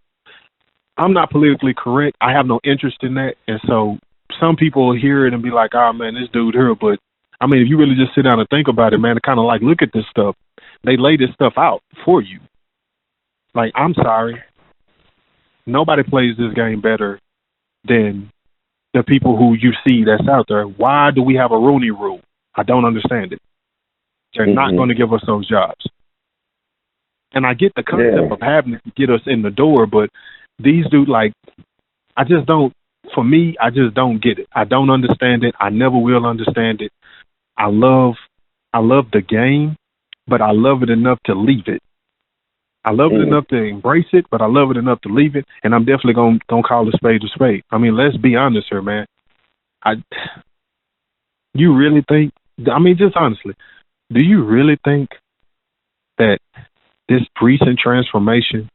I'm not politically correct. I have no interest in that. And so some people will hear it and be like, oh man, this dude here. But I mean, if you really just sit down and think about it, man, to kind of like look at this stuff, they lay this stuff out for you. Like, I'm sorry. Nobody plays this game better than the people who you see that's out there. Why do we have a Rooney Rule? I don't understand it. They're not going to give us those jobs. And I get the concept of having to get us in the door, but these dudes, like, I just don't, for me, I just don't get it. I don't understand it. I never will understand it. I love the game, but I love it enough to leave it. I love it enough to embrace it, but I love it enough to leave it, and I'm definitely gonna call a spade a spade. I mean, let's be honest here, man. You really think, I mean, just honestly, do you really think that this recent transformation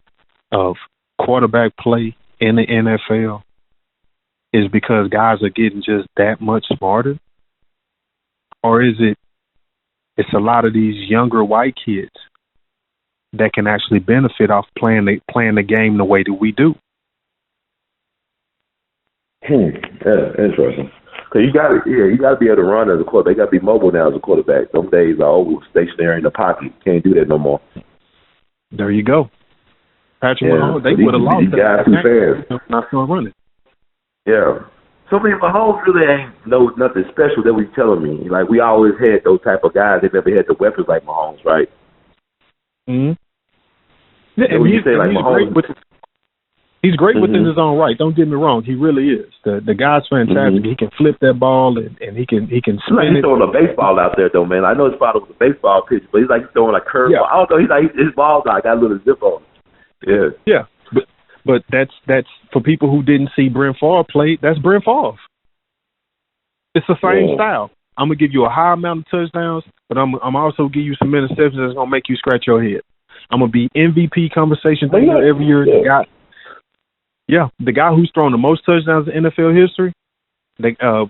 of quarterback play in the NFL is because guys are getting just that much smarter? Or is it's a lot of these younger white kids that can actually benefit off playing the game the way that we do? That's interesting. Because you got to be able to run as a quarterback. You got to be mobile now as a quarterback. Some days are over stationary in the pocket. Can't do that no more. There you go. Patrick Mahomes, they would have lost these guys too fast. Not still running. Yeah. So many Mahomes really ain't know nothing special that was telling me. Like, we always had those type of guys. They never had the weapons like Mahomes, right? Mm-hmm. Yeah, so and you say like Mahomes, he's great within his own right. Don't get me wrong, he really is. The guy's fantastic. He can flip that ball and he can spin he's it. throwing a baseball out there though, man. I know his father was a baseball pitcher, but he's like throwing a curveball. Yeah. I don't know. He's like his ball's like got a little zip on it. Yeah. But that's for people who didn't see Brent Favre play. That's Brent Favre. It's the same style. I'm gonna give you a high amount of touchdowns, but I'm also give you some interceptions that's gonna make you scratch your head. I'm gonna be MVP conversation every year. The guy who's thrown the most touchdowns in NFL history,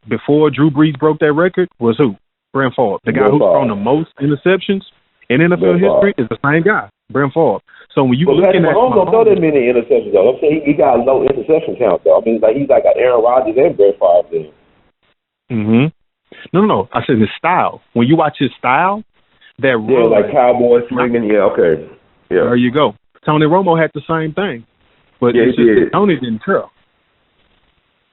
before Drew Brees broke that record, was who? Brent Favre. The guy who's thrown the most interceptions in NFL history is the same guy, Brent Favre. So when you looking at Mahomes don't throw that many interceptions though. I'm saying he got a low interception count though. I mean, like he's like an Aaron Rodgers and Brett Favre thing. No. I said his style. When you watch his style, that run, like Cowboy swinging. Yeah, okay. Yeah. There you go. Tony Romo had the same thing, but Tony didn't care.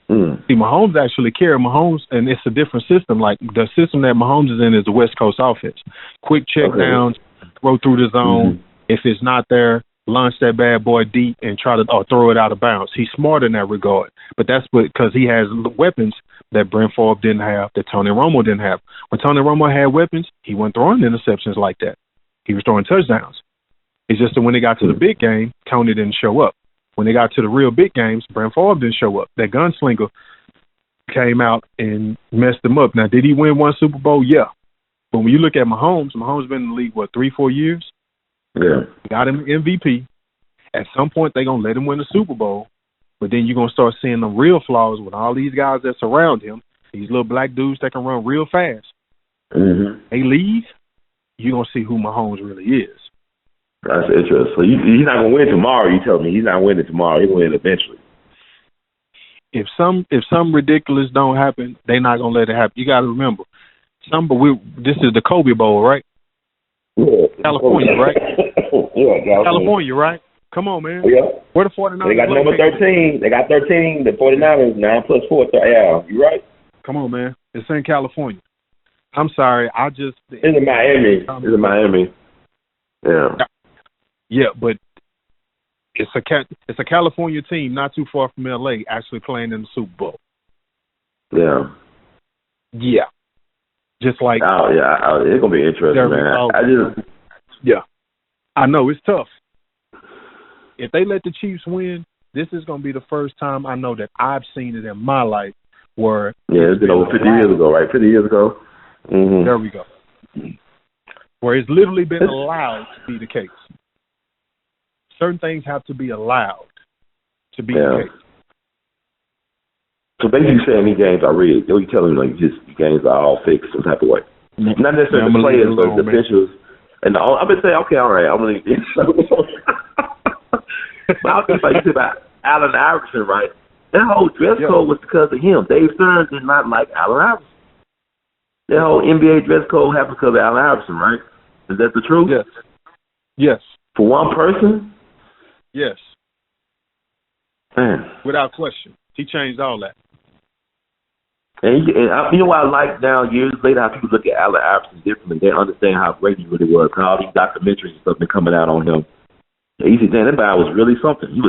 See, Mahomes actually cared. Mahomes, and it's a different system. Like the system that Mahomes is in is the West Coast offense. Quick check downs, throw through the zone. If it's not there, launch that bad boy deep and try to throw it out of bounds. He's smart in that regard, but that's because he has weapons that Brent Favre didn't have, that Tony Romo didn't have. When Tony Romo had weapons, he wasn't throwing interceptions like that. He was throwing touchdowns. It's just that when they got to the big game, Tony didn't show up. When they got to the real big games, Brent Favre didn't show up. That gunslinger came out and messed him up. Now, did he win one Super Bowl? Yeah. But when you look at Mahomes been in the league, 3-4 years? Yeah. Got him MVP. At some point, they're going to let him win the Super Bowl. But then you're going to start seeing the real flaws with all these guys that surround him, these little black dudes that can run real fast. They leave, you're going to see who Mahomes really is. That's interesting. So he's not going to win tomorrow, you tell me. He's not winning tomorrow. He'll win eventually. If some ridiculous don't happen, they're not going to let it happen. You got to remember, this is the Kobe Bowl, right? Yeah. California, right? California, right? Come on, man. Yeah. Where the 49ers? They got number 13. They got 13. The 49ers, 9 plus 4. Yeah, you right? Come on, man. It's in California. I'm sorry. It's in Miami. Yeah. Yeah, but it's a California team not too far from L.A. actually playing in the Super Bowl. Yeah. Yeah. Just like it's gonna be interesting, man. I know it's tough. If they let the Chiefs win, this is gonna be the first time I know that I've seen it in my life where it's been over 50 years ago, right? 50 years ago. There we go. Where it's literally been allowed to be the case. Certain things have to be allowed to be the case. So basically, you're saying these games are rigged. You're telling me like these games are all fixed some type of way. Not necessarily the players, but the officials. And I'm gonna say, okay, all right, I'm gonna. But I was just like you said about Allen Iverson, right? That whole dress code was because of him. Dave Stern did not like Allen Iverson. That whole NBA dress code happened because of Allen Iverson, right? Is that the truth? Yes. For one person? Yes. Man. Without question. He changed all that. And you know what I like now, years later, how people look at Allen Iverson differently. They understand how great he really was. How all these documentaries and stuff been coming out on him. And you see, damn, that guy was really something. He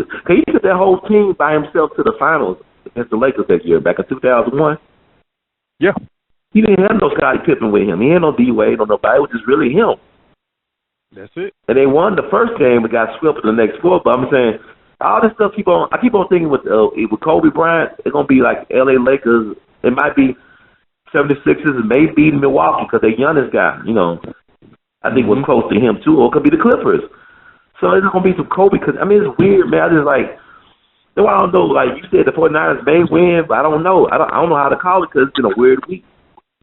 took that whole team by himself to the finals against the Lakers that year, back in 2001. Yeah. He didn't have no Scottie Pippen with him. He had no D-Wade, no nobody. It was just really him. That's it. And they won the first game but got swept in the next four. But I'm saying, all this stuff I keep on thinking with Kobe Bryant, it's going to be like L.A. Lakers. It might be 76ers and maybe Milwaukee because they're youngest guy, you know. I think was close to him, too. Or it could be the Clippers. So it's going to be some Kobe because, I mean, it's weird, man. I just like, I don't know. Like you said, the 49ers may win, but I don't know. I don't know how to call it because it's been a weird week.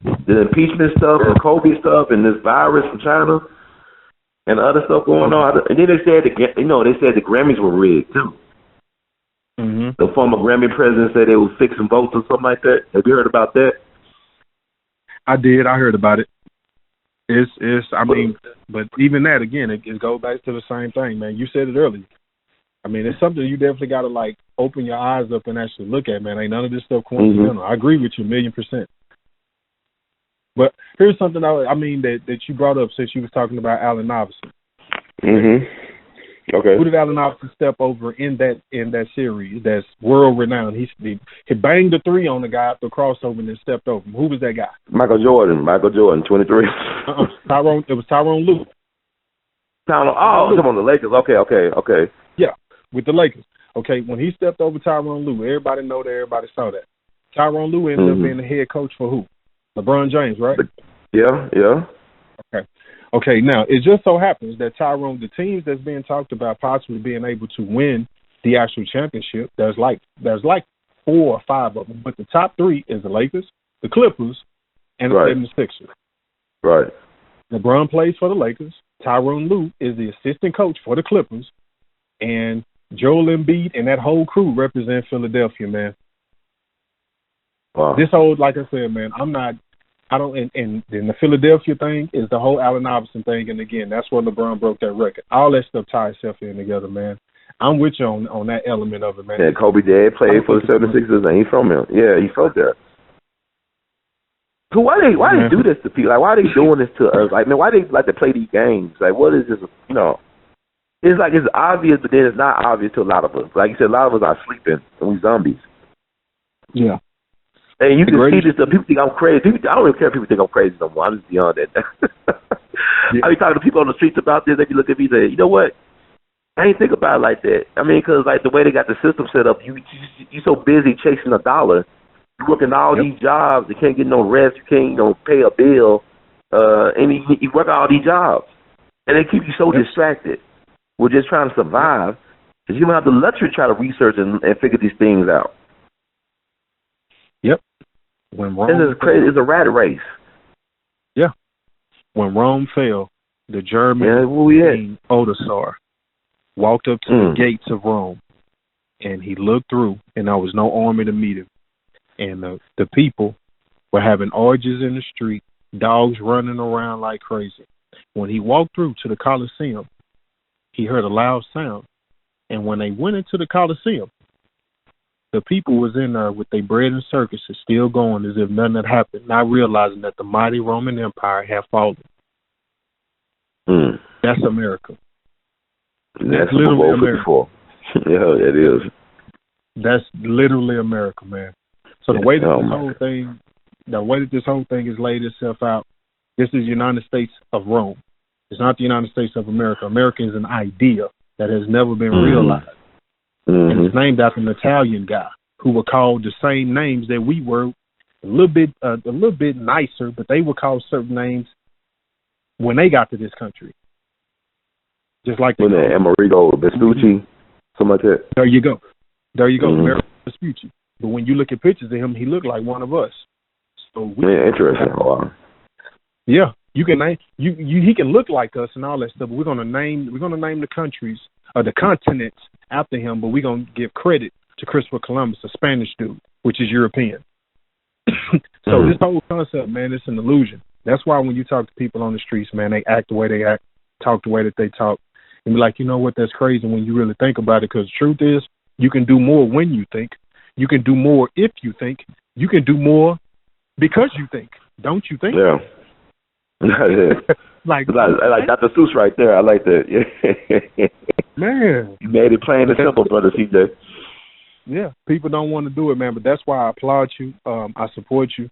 The impeachment stuff and Kobe stuff and this virus from China and other stuff going on. And then they said, the Grammys were rigged, too. Mm-hmm. The former Grammy president said they were fixing votes or something like that. Have you heard about that? I did. I heard about it. I mean, but even that, again, it goes back to the same thing, man. You said it earlier. I mean, it's something you definitely got to, like, open your eyes up and actually look at, man. Ain't none of this stuff coincidental. Mm-hmm. I agree with you 1,000,000%. But here's something that you brought up since you was talking about Allen Iverson. Mm-hmm. Okay. Who did Allen Iverson step over in that series that's world renowned? He banged the three on the guy after crossover and then stepped over him. Who was that guy? Michael Jordan, 23. Tyrone. It was Tyronn Lue. I'm on the Lakers. Okay. Yeah, with the Lakers. Okay, when he stepped over Tyronn Lue, everybody know that. Everybody saw that. Tyronn Lue ended up being the head coach for who? LeBron James, right? Yeah. Okay, now, it just so happens that the teams that's being talked about possibly being able to win the actual championship, there's like 4 or 5 of them. But the top 3 is the Lakers, the Clippers, and the Sixers. Right. LeBron plays for the Lakers. Tyronn Lue is the assistant coach for the Clippers. And Joel Embiid and that whole crew represent Philadelphia, man. Wow. This whole, like I said, man, and the Philadelphia thing is the whole Allen Iverson thing, and again, that's where LeBron broke that record. All that stuff ties itself in together, man. I'm with you on that element of it, man. Yeah, Kobe dad played for the 76ers, and he's from him. Yeah, he's from there. So why they do this to people? Like, why are they doing this to us? Like, man, why they like to play these games? Like, what is this? You know, it's like it's obvious, but then it's not obvious to a lot of us. Like you said, a lot of us are sleeping, and we zombies. Yeah. And you can see this stuff. People think I'm crazy. I don't really care if people think I'm crazy no more. I'm just beyond that. I be talking to people on the streets about this. They be looking at me and say, you know what? I ain't think about it like that. I mean, because like the way they got the system set up, you so busy chasing a dollar. You working all these jobs. You can't get no rest. You can't pay a bill. And you work all these jobs. And they keep you so distracted. We're just trying to survive. Because you don't have the luxury to try to research and figure these things out. Yep. This is crazy. It's a rat race. Yeah. When Rome fell, the German king Odoacer walked up to the gates of Rome, and he looked through, and there was no army to meet him. And the people were having orgies in the street, dogs running around like crazy. When he walked through to the Colosseum, he heard a loud sound. And when they went into the Colosseum, the people was in there with their bread and circuses still going as if nothing had happened, not realizing that the mighty Roman Empire had fallen. That's America. That's literally America. Yeah, it is. That's literally America, man. So the way that this whole thing is laid itself out, this is the United States of Rome. It's not the United States of America. America is an idea that has never been realized. And it's named after an Italian guy who were called the same names that we were, a little bit nicer, but they were called certain names when they got to this country. Just like Amerigo Vespucci, something like that. There you go. Amerigo Vespucci. But when you look at pictures of him, he looked like one of us. So interesting. Wow. Yeah, you can name he can look like us and all that stuff. But we're gonna name the countries or the continents after him. But we're gonna give credit to Christopher Columbus, a Spanish dude, which is European. So this whole concept, man, it's an illusion. That's why when you talk to people on the streets, man, they act the way they act, talk the way that they talk, and be like, you know what, that's crazy when you really think about it. Because the truth is, You can do more when you think. You can do more if you think. You can do more because you think. Don't you think? Yeah. like Dr. Seuss right there. I like that. Man. You made it plain and simple, brother CJ. Yeah, people don't want to do it, man, but that's why I applaud you. I support you.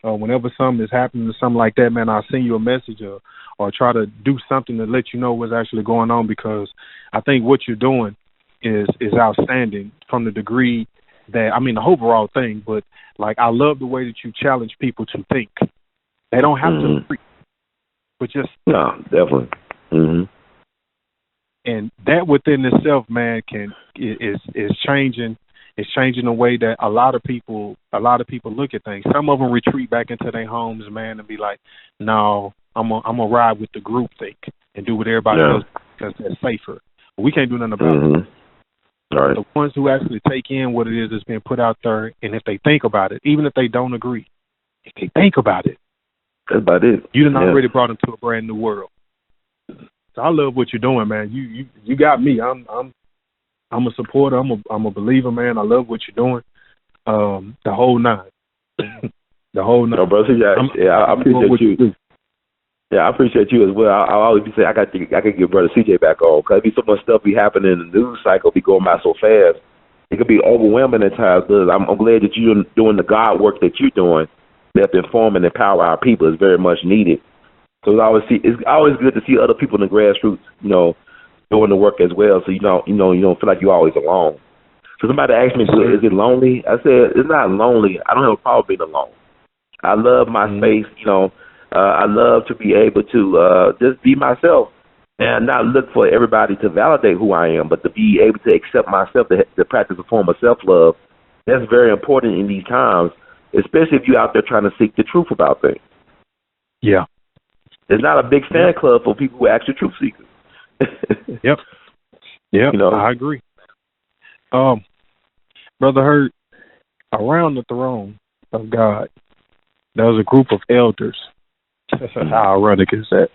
Whenever something is happening or something like that, man, I'll send you a message or try to do something to let you know what's actually going on, because I think what you're doing is outstanding from the degree that, I mean, the overall thing, but, like, I love the way that you challenge people to think. They don't have to agree, but just... No, definitely. Mm-hmm. And that within itself, man, is changing. It's changing the way that a lot of people look at things. Some of them retreat back into their homes, man, and be like, "No, I'm gonna ride with the group think and do what everybody else because they're safer." But we can't do nothing about it. Right. The ones who actually take in what it is that's being put out there, and if they think about it, even if they don't agree, if they think about it, that's about it. You done already brought them to a brand new world. So I love what you're doing, man. You got me. I'm a supporter. I'm a believer, man. I love what you're doing. The whole nine. The whole nine. No, brother, I appreciate you. Yeah, I appreciate you as well. I always be saying I can get brother CJ back on, because be so much stuff be happening in the news cycle, be going by so fast. It could be overwhelming at times. But I'm glad that you're doing the God work that you're doing. That inform and empower our people is very much needed. So it's always good to see other people in the grassroots, doing the work as well. So you don't feel like you're always alone. So somebody asked me, is it lonely? I said, it's not lonely. I don't have a problem being alone. I love my space. I love to be able to just be myself and not look for everybody to validate who I am, but to be able to accept myself, to practice a form of self-love. That's very important in these times, especially if you're out there trying to seek the truth about things. Yeah. There's not a big fan club for people who are actually truth seekers. Yep. I agree. Brother Hurt, around the throne of God, there was a group of elders. How ironic is that?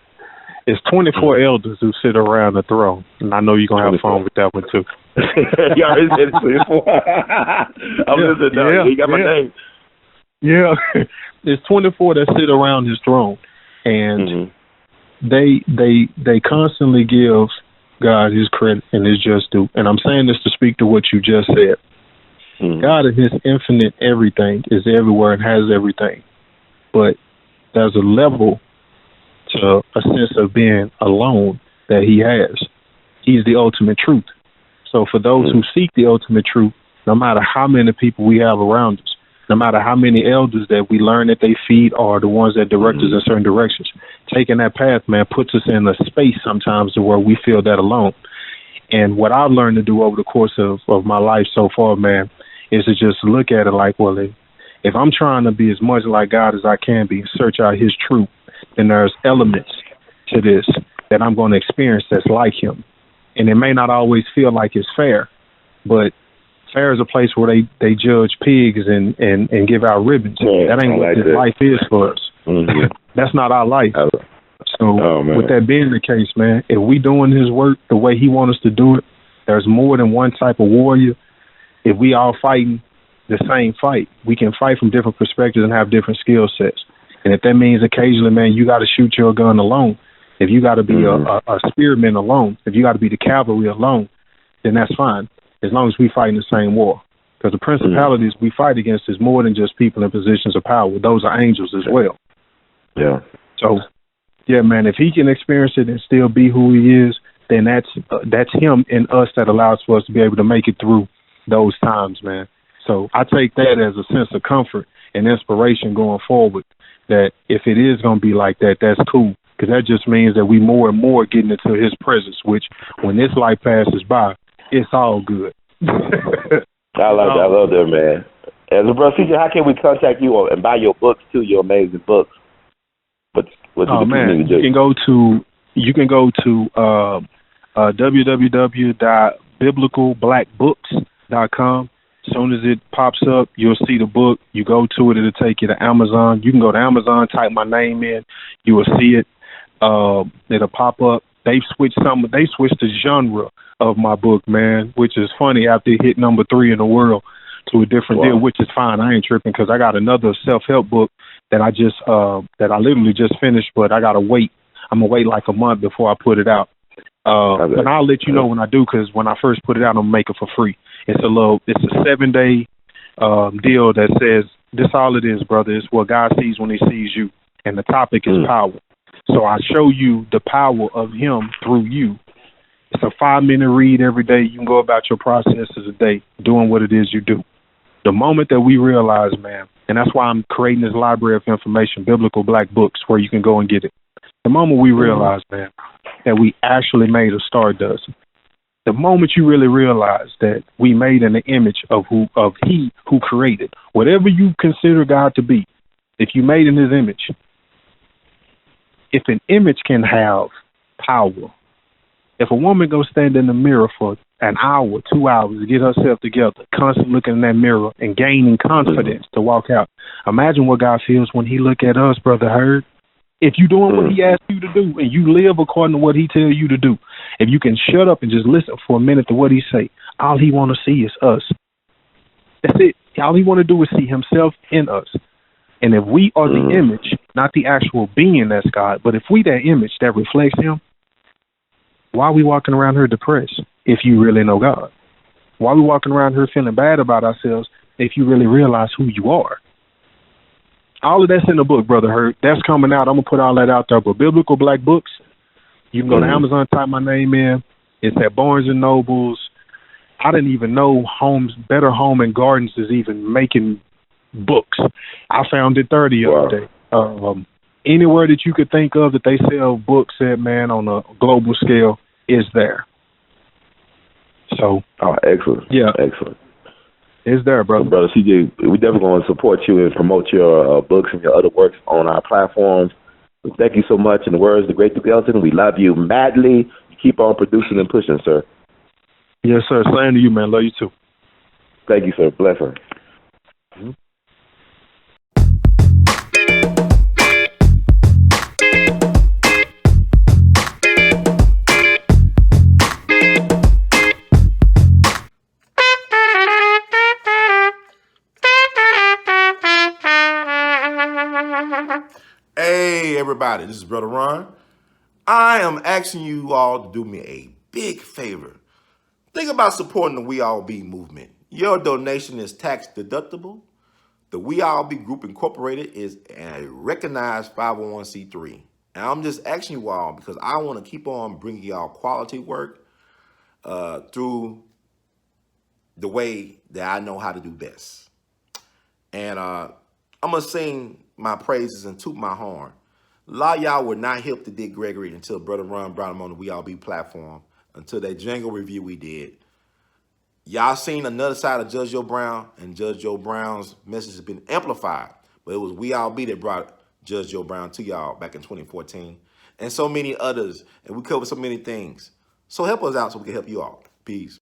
It's 24 elders who sit around the throne, and I know you're going to have fun with that one, too. You already said 24. I'm listening now. You got my name. Yeah. There's 24 that sit around his throne, and they constantly give God his credit and his just due. And I'm saying this to speak to what you just said. God in his infinite everything is everywhere and has everything. But there's a level to a sense of being alone that he has. He's the ultimate truth. So for those who seek the ultimate truth, no matter how many people we have around us, no matter how many elders that we learn that they feed are the ones that direct us in certain directions, taking that path, man, puts us in a space sometimes to where we feel that alone. And what I've learned to do over the course of my life so far, man, is to just look at it like, well, if I'm trying to be as much like God as I can be, search out his truth, then there's elements to this that I'm going to experience that's like him. And it may not always feel like it's fair, but fair is a place where they judge pigs and give out ribbons. That ain't what this life is for us. That's not our life. So with that being the case, man, if we doing his work the way he wants us to do it, there's more than one type of warrior. If we all fighting the same fight, we can fight from different perspectives and have different skill sets. And if that means occasionally, man, you got to shoot your gun alone, if you got to be a spearman alone, if you got to be the cavalry alone, then that's fine, as long as we fighting the same war. Because the principalities we fight against is more than just people in positions of power. Those are angels as well. Yeah. So, yeah, man, if he can experience it and still be who he is, then that's him and us that allows for us to be able to make it through those times, man. So I take that as a sense of comfort and inspiration going forward, that if it is going to be like that, that's cool. Because that just means that we more and more getting into his presence, which when this life passes by, it's all good. I love that, man. As a brother, CJ, how can we contact you and buy your books too, your amazing books? What man, you can go to www.biblicalblackbooks.com. As soon as it pops up, you'll see the book. You go to it, it'll take you to Amazon. You can go to Amazon, type my name in, you will see it. It'll pop up. They switched the genre of my book, man, which is funny after it hit number 3 in the world to a different deal, which is fine. I ain't tripping because I got another self-help book that I literally just finished, but I got to wait. I'm going to wait like a month before I put it out. But I'll let you know when I do, because when I first put it out, I'm going to make it for free. It's a 7-day deal that says, this all it is, brother. It's what God sees when he sees you. And the topic is power. So I show you the power of him through you. It's a 5-minute read every day. You can go about your processes a day doing what it is you do. The moment that we realize, man, and that's why I'm creating this library of information, biblical black books, where you can go and get it. The moment we realize, man, that we actually made a stardust, the moment you really realize that we made in the image of he who created, whatever you consider God to be, if you made in his image, if an image can have power, if a woman goes stand in the mirror for an hour, 2 hours to get herself together, constantly looking in that mirror and gaining confidence to walk out, imagine what God feels when he look at us, Brother Herd. If you're doing what he asks you to do and you live according to what he tells you to do, if you can shut up and just listen for a minute to what he say, all he want to see is us. That's it. All he want to do is see himself in us. And if we are the image, not the actual being that's God, but if we that image that reflects him, why are we walking around here depressed if you really know God? Why are we walking around here feeling bad about ourselves if you really realize who you are? All of that's in the book, Brother Hurt. That's coming out. I'm going to put all that out there. But Biblical Black Books, you can go to Amazon, type my name in. It's at Barnes & Nobles. I didn't even know Better Home and Gardens is even making books. I found it 30 the other day. Anywhere that you could think of that they sell books at, man, on a global scale is there. So. Oh, excellent. Yeah. Excellent. It's there, brother. So, Brother CJ, we definitely going to support you and promote your books and your other works on our platforms. So thank you so much. In the words of the great Duke Ellington, we love you madly. Keep on producing and pushing, sir. Yes, sir. Same to you, man. Love you too. Thank you, sir. Blessing. Hey, everybody, this is Brother Ron. I am asking you all to do me a big favor. Think about supporting the We All Be movement. Your donation is tax deductible. The We All Be Group Incorporated is a recognized 501c3. And I'm just asking you all because I want to keep on bringing y'all quality work through the way that I know how to do best. And I'm going to sing my praises and toot my horn. A lot of y'all were not hip to Dick Gregory until Brother Ron brought him on the We All Be platform, until that jingle review we did. Y'all seen another side of Judge Joe Brown, and Judge Joe Brown's message has been amplified. But it was We All Be that brought Judge Joe Brown to y'all back in 2014. And so many others. And we covered so many things. So help us out so we can help you all. Peace.